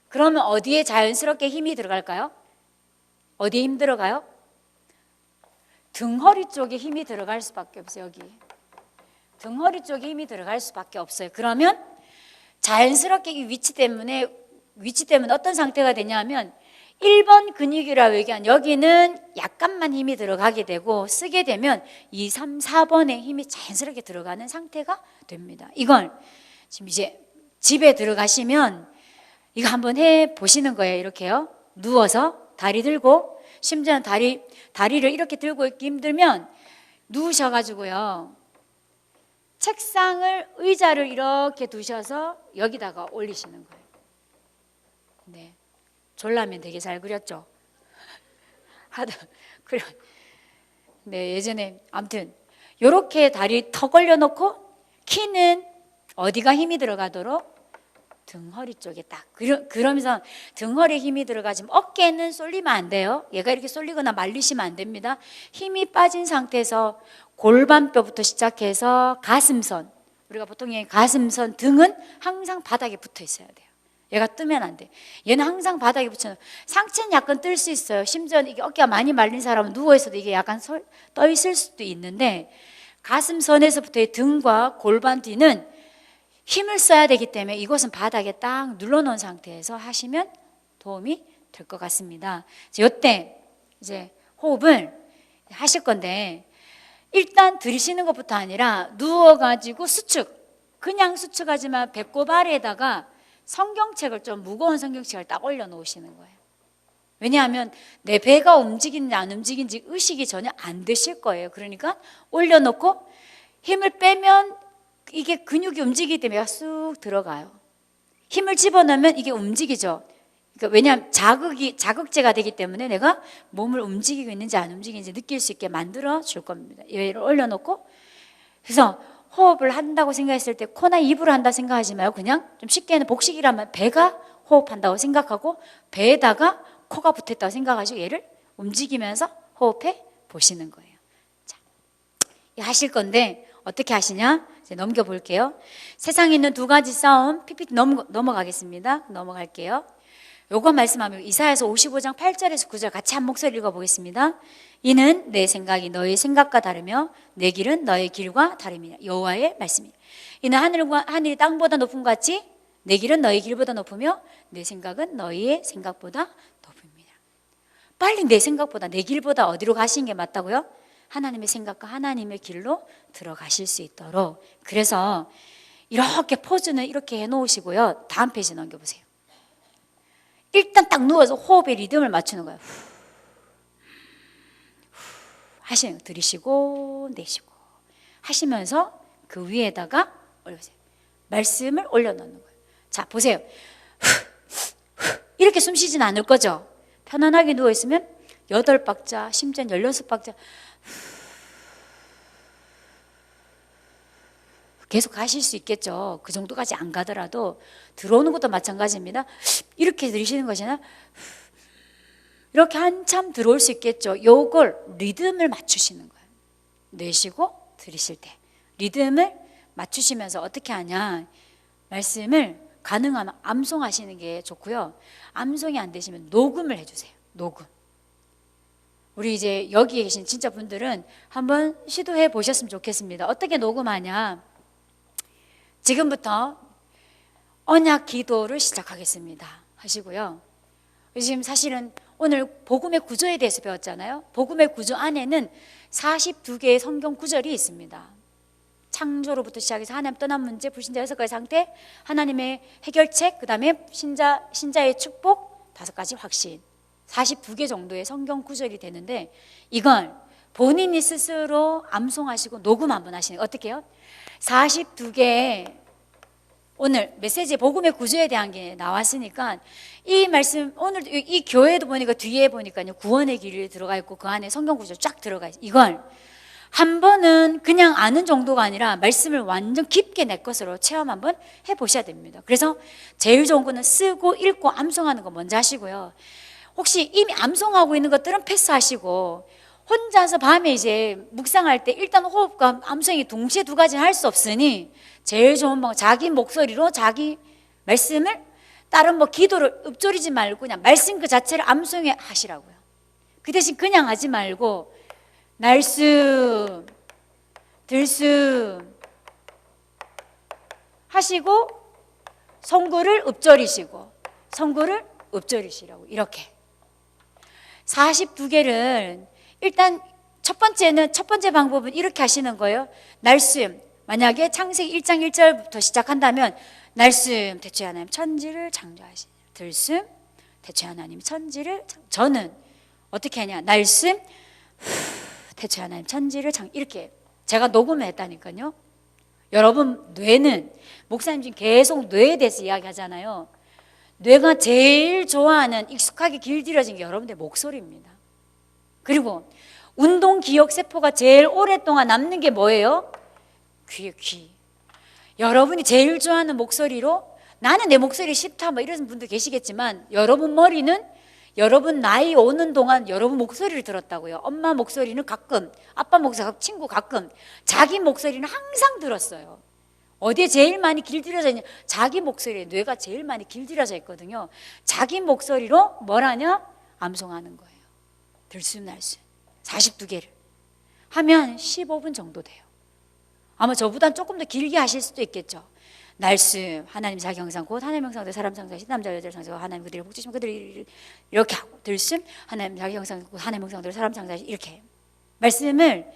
그러면 어디에 자연스럽게 힘이 들어갈까요? 어디에 힘 들어가요? 등허리 쪽에 힘이 들어갈 수밖에 없어요. 여기 등허리 쪽에 힘이 들어갈 수밖에 없어요. 그러면 자연스럽게 이 위치 때문에 어떤 상태가 되냐면 1번 근육이라고 얘기한 여기는 약간만 힘이 들어가게 되고, 쓰게 되면 2, 3, 4번에 힘이 자연스럽게 들어가는 상태가 됩니다. 이걸 지금 이제 집에 들어가시면 이거 한번 해 보시는 거예요. 이렇게요. 누워서 다리 들고, 심지어는 다리를 이렇게 들고 있기 힘들면 누우셔가지고요, 책상을, 의자를 이렇게 두셔서 여기다가 올리시는 거예요. 네. 졸라면 되게 잘 그렸죠. 네, 예전에 아무튼 요렇게 다리 턱 올려놓고 키는 어디가 힘이 들어가도록 등허리 쪽에 딱. 그러면서 등허리에 힘이 들어가지면 어깨는 쏠리면 안 돼요. 얘가 이렇게 쏠리거나 말리시면 안 됩니다. 힘이 빠진 상태에서 골반뼈부터 시작해서 가슴선, 우리가 보통 가슴선, 등은 항상 바닥에 붙어 있어야 돼요. 얘가 뜨면 안 돼. 얘는 항상 바닥에 붙여놓은, 상체는 약간 뜰 수 있어요. 심지어 이게 어깨가 많이 말린 사람은 누워있어도 이게 약간 떠 있을 수도 있는데, 가슴선에서부터의 등과 골반 뒤는 힘을 써야 되기 때문에 이곳은 바닥에 딱 눌러놓은 상태에서 하시면 도움이 될 것 같습니다. 이때 이제 호흡을 하실 건데, 일단 들이쉬는 것부터 아니라 누워가지고 그냥 수축하지만 배꼽 아래에다가 성경책을, 좀 무거운 성경책을 딱 올려놓으시는 거예요. 왜냐하면 내 배가 움직이는지 안 움직이는지 의식이 전혀 안 되실 거예요. 그러니까 올려놓고 힘을 빼면 이게 근육이 움직이기 때문에 쑥 들어가요. 힘을 집어넣으면 이게 움직이죠. 그러니까 왜냐하면 자극제가 되기 때문에 내가 몸을 움직이고 있는지 안 움직이는지 느낄 수 있게 만들어 줄 겁니다. 얘를 올려놓고, 그래서 호흡을 한다고 생각했을 때 코나 입으로 한다 생각하지 말고 그냥 좀 쉽게는 복식이라면 배가 호흡한다고 생각하고 배에다가 코가 붙었다고 생각하시고 얘를 움직이면서 호흡해 보시는 거예요. 자, 하실 건데 어떻게 하시냐? 이제 넘겨볼게요. 세상에 있는 두 가지 싸움, PPT 넘어가겠습니다. 넘어갈게요. 요거 말씀하면 이사야서 55장 8절에서 9절 같이 한 목소리 읽어보겠습니다. 이는 내 생각이 너의 생각과 다르며 내 길은 너의 길과 다름이냐. 여호와의 말씀이다. 이는 하늘이 땅보다 높은 것 같이 내 길은 너의 길보다 높으며 내 생각은 너희의 생각보다 높습니다. 빨리 내 생각보다 내 길보다 어디로 가시는 게 맞다고요? 하나님의 생각과 하나님의 길로 들어가실 수 있도록. 그래서 이렇게 포즈는 이렇게 해놓으시고요. 다음 페이지 넘겨보세요. 일단 딱 누워서 호흡의 리듬을 맞추는 거예요. 하시는 거 들이쉬고 내쉬고 하시면서 그 위에다가 올려보세요. 말씀을 올려놓는 거예요. 자, 보세요. 이렇게 숨 쉬진 않을 거죠. 편안하게 누워있으면 8박자, 심지어는 16박자 계속 가실 수 있겠죠. 그 정도까지 안 가더라도 들어오는 것도 마찬가지입니다. 이렇게 들이쉬는 것이나 이렇게 한참 들어올 수 있겠죠. 요걸 리듬을 맞추시는 거예요. 내쉬고 들이쉴 때 리듬을 맞추시면서 어떻게 하냐, 말씀을 가능하면 암송하시는 게 좋고요. 암송이 안 되시면 녹음을 해주세요. 녹음. 우리 이제 여기에 계신 진짜 분들은 한번 시도해 보셨으면 좋겠습니다. 어떻게 녹음하냐, 지금부터 언약 기도를 시작하겠습니다 하시고요. 지금 사실은 오늘 복음의 구조에 대해서 배웠잖아요. 복음의 구조 안에는 42개의 성경 구절이 있습니다. 창조로부터 시작해서 하나님 떠난 문제, 불신자 6가지 상태, 하나님의 해결책, 그 다음에 신자의 축복, 5가지 확신, 42개 정도의 성경 구절이 되는데, 이걸 본인이 스스로 암송하시고 녹음 한번 하시는, 어떻게 해요? 42개의 오늘 메시지 복음의 구조에 대한 게 나왔으니까 이 말씀, 오늘 이 교회도 보니까 뒤에 보니까요, 구원의 길이 들어가 있고 그 안에 성경 구조 쫙 들어가 있어요. 이걸 한 번은 그냥 아는 정도가 아니라 말씀을 완전 깊게 내 것으로 체험 한번 해보셔야 됩니다. 그래서 제일 좋은 거는 쓰고 읽고 암송하는 거 먼저 하시고요. 혹시 이미 암송하고 있는 것들은 패스하시고, 혼자서 밤에 이제 묵상할 때 일단 호흡과 암송이 동시에 2가지는 할 수 없으니 제일 좋은 방법, 자기 목소리로 자기 말씀을, 다른 뭐 기도를 읊조리지 말고 그냥 말씀 그 자체를 암송해 하시라고요. 그 대신 그냥 하지 말고 날숨 들숨 하시고 성구를 읊조리시고 성구를 읊조리시라고. 이렇게 42개를 일단 첫 번째 방법은 이렇게 하시는 거예요. 날숨, 만약에 창세기 1장 1절부터 시작한다면 날숨 대초에 하나님 천지를 창조하시니, 들숨 대초에 하나님 천지를 저는 어떻게 하냐, 날숨 대초에 하나님 천지를 이렇게 제가 녹음을 했다니까요. 여러분 뇌는, 목사님 지금 계속 뇌에 대해서 이야기하잖아요. 뇌가 제일 좋아하는, 익숙하게 길들여진 게 여러분들의 목소리입니다. 그리고 운동 기억 세포가 제일 오랫동안 남는 게 뭐예요? 귀에 귀. 여러분이 제일 좋아하는 목소리로, 나는 내 목소리 싫다 뭐 이런 분들 계시겠지만, 여러분 머리는 여러분 나이 오는 동안 여러분 목소리를 들었다고요. 엄마 목소리는 가끔, 아빠 목소리, 친구 가끔, 자기 목소리는 항상 들었어요. 어디에 제일 많이 길들여져 있냐? 자기 목소리에 뇌가 제일 많이 길들여져 있거든요. 자기 목소리로 뭘 하냐? 암송하는 거예요. 들숨 날숨 42개를 하면 15분 정도 돼요. 아마 저보단 조금 더 길게 하실 수도 있겠죠. 날숨, 하나님 자기 형상, 곧 하나님 형상대 사람 상상하신 남자 여자 상상, 하나님 그들을 복주시면 그들이 이렇게 하고, 들숨, 하나님 자기 형상, 곧 하나님 형상대로 사람 상상하신, 이렇게 말씀을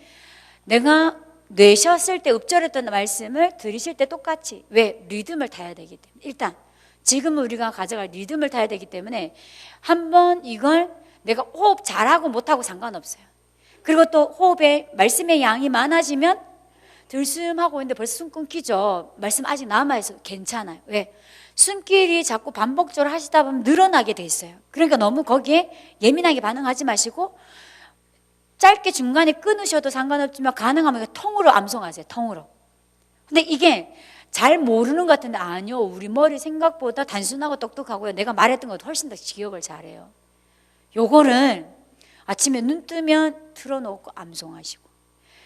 내가 내셨을 때 읊조렸던 말씀을 들으실 때 똑같이, 왜? 리듬을 타야 되기 때문에. 일단 지금 우리가 가져갈 리듬을 타야 되기 때문에 한번 이걸 내가 호흡 잘하고 못하고 상관없어요. 그리고 또 호흡에 말씀의 양이 많아지면 들숨하고 있는데 벌써 숨 끊기죠. 말씀 아직 남아있어도 괜찮아요. 왜? 숨길이 자꾸 반복적으로 하시다 보면 늘어나게 돼 있어요. 그러니까 너무 거기에 예민하게 반응하지 마시고, 짧게 중간에 끊으셔도 상관없지만 가능하면 통으로 암송하세요. 통으로. 근데 이게 잘 모르는 것 같은데 아니요, 우리 머리 생각보다 단순하고 똑똑하고요, 내가 말했던 것도 훨씬 더 기억을 잘해요. 요거를 아침에 눈 뜨면 틀어놓고 암송하시고,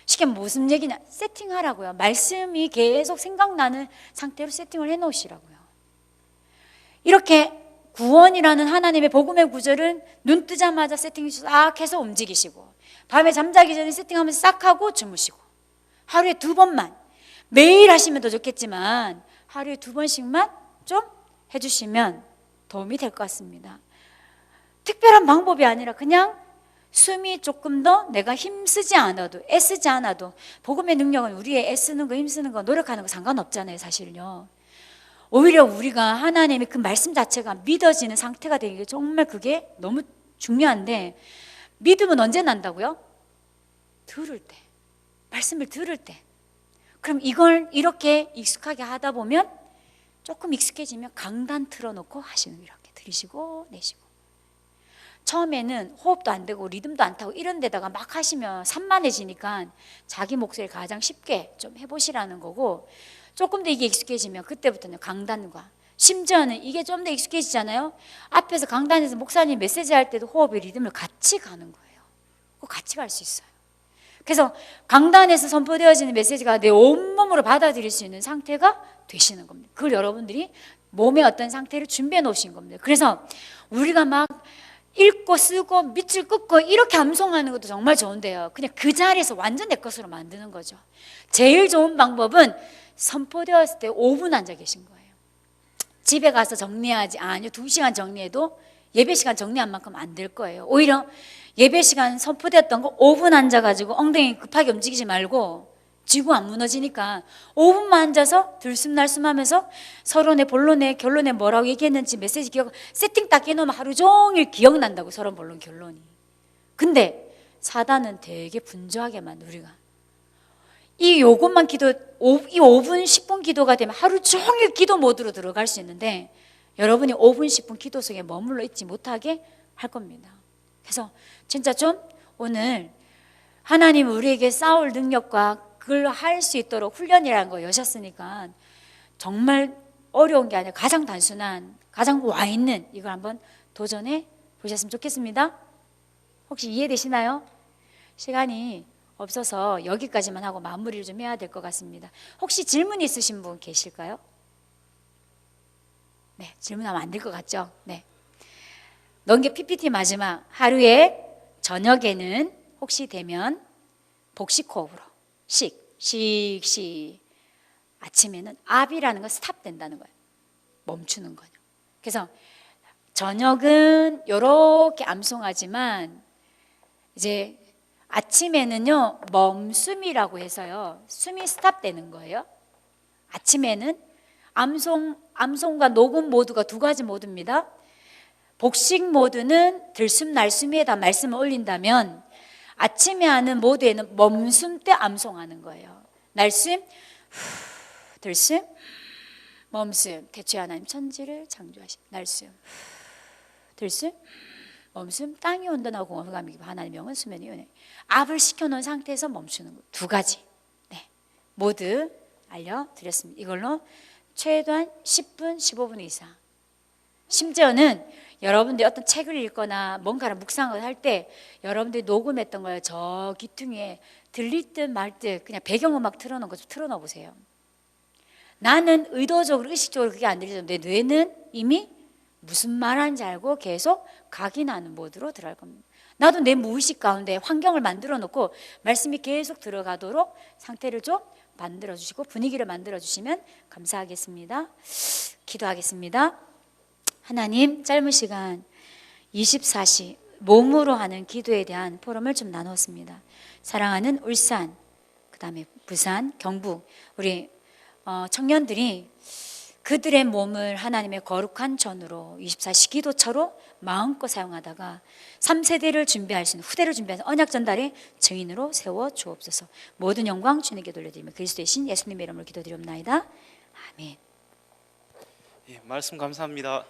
쉽게 무슨 얘기냐, 세팅하라고요. 말씀이 계속 생각나는 상태로 세팅을 해놓으시라고요. 이렇게 구원이라는 하나님의 복음의 구절은 눈 뜨자마자 세팅이 싹 해서 움직이시고, 밤에 잠자기 전에 세팅하면서 싹 하고 주무시고, 하루에 2번만, 매일 하시면 더 좋겠지만 하루에 2번씩만 좀 해주시면 도움이 될 것 같습니다. 특별한 방법이 아니라 그냥 숨이 조금 더 내가 힘쓰지 않아도, 애쓰지 않아도, 복음의 능력은 우리의 애쓰는 거, 힘쓰는 거, 노력하는 거 상관없잖아요, 사실은요. 오히려 우리가 하나님의 그 말씀 자체가 믿어지는 상태가 되는 게 정말 그게 너무 중요한데, 믿음은 언제 난다고요? 들을 때, 말씀을 들을 때. 그럼 이걸 이렇게 익숙하게 하다 보면 조금 익숙해지면 강단 틀어놓고 하시는, 이렇게 들이쉬고 내쉬고. 처음에는 호흡도 안 되고 리듬도 안 타고 이런 데다가 막 하시면 산만해지니까 자기 목소리를 가장 쉽게 좀 해보시라는 거고, 조금 더 이게 익숙해지면 그때부터는 강단과, 심지어는 이게 좀 더 익숙해지잖아요. 앞에서 강단에서 목사님 메시지 할 때도 호흡의 리듬을 같이 가는 거예요. 그거 같이 갈 수 있어요. 그래서 강단에서 선포되어지는 메시지가 내 온몸으로 받아들일 수 있는 상태가 되시는 겁니다. 그걸 여러분들이 몸의 어떤 상태를 준비해 놓으신 겁니다. 그래서 우리가 막 읽고 쓰고 밑줄 긋고 이렇게 암송하는 것도 정말 좋은데요, 그냥 그 자리에서 완전 내 것으로 만드는 거죠. 제일 좋은 방법은 선포되었을 때 5분 앉아 계신 거예요. 집에 가서 정리하지, 아니요 2시간 정리해도 예배 시간 정리한 만큼 안 될 거예요. 오히려 예배 시간 선포되었던 거 5분 앉아가지고 엉덩이 급하게 움직이지 말고, 지구 안 무너지니까 5분만 앉아서 들숨날숨하면서 서론에 본론에 결론에 뭐라고 얘기했는지 메시지 기억, 세팅 딱 해놓으면 하루 종일 기억난다고, 서론 본론 결론이. 근데 사단은 되게 분주하게만 우리가 이 요것만 기도, 이 5분 10분 기도가 되면 하루 종일 기도 모드로 들어갈 수 있는데, 여러분이 5분 10분 기도 속에 머물러 있지 못하게 할 겁니다. 그래서 진짜 좀 오늘 하나님 우리에게 싸울 능력과 그걸 할 수 있도록 훈련이라는 거 여셨으니까 정말 어려운 게 아니라 가장 단순한, 가장 와 있는 이걸 한번 도전해 보셨으면 좋겠습니다. 혹시 이해되시나요? 시간이 없어서 여기까지만 하고 마무리를 좀 해야 될 것 같습니다. 혹시 질문 있으신 분 계실까요? 네, 질문하면 안 될 것 같죠? 네. 넘겨 PPT 마지막, 하루에 저녁에는 혹시 되면 복식 호흡으로 씩. 아침에는 압이라는 건 스탑 된다는 거예요. 멈추는 거예요. 그래서 저녁은 이렇게 암송하지만 이제 아침에는요 멈숨이라고 해서요 숨이 스탑 되는 거예요. 아침에는 암송과 녹음 모드가 두 가지 모드입니다. 복식 모드는 들숨 날숨에다 말씀을 올린다면, 아침에 하는 모드에는 멈숨 때 암송하는 거예요. 날숨, 들숨, 멈숨. 대체 하나님 천지를 창조하신 날숨, 들숨, 멈숨. 땅이 온전하고 공허감이 기고 하나님의 영은 수면이 은혜. 압을 시켜놓은 상태에서 멈추는 거. 두 가지. 네, 모두 알려드렸습니다. 이걸로 최소한 10분, 15분 이상. 심지어는 여러분들이 어떤 책을 읽거나 뭔가를 묵상을 할 때 여러분들이 녹음했던 걸 저 귀퉁이에 들릴 듯 말 듯 그냥 배경음악 틀어놓은 거 좀 틀어놓아 보세요. 나는 의도적으로 의식적으로 그게 안 들리죠. 내 뇌는 이미 무슨 말하는지 알고 계속 각인하는 모드로 들어갈 겁니다. 나도 내 무의식 가운데 환경을 만들어 놓고 말씀이 계속 들어가도록 상태를 좀 만들어 주시고 분위기를 만들어 주시면 감사하겠습니다. 기도하겠습니다. 하나님, 짧은 시간 24시 몸으로 하는 기도에 대한 포럼을 좀 나눴습니다. 사랑하는 울산, 그 다음에 부산, 경북 우리 청년들이 그들의 몸을 하나님의 거룩한 전으로 24시 기도처로 마음껏 사용하다가 3세대를 준비할 수 있는, 후대를 준비하는 언약 전달의 증인으로 세워 주옵소서. 모든 영광 주님께 돌려드리며 그리스도의 신 예수님의 이름으로 기도드리옵나이다. 아멘. 예, 말씀 감사합니다.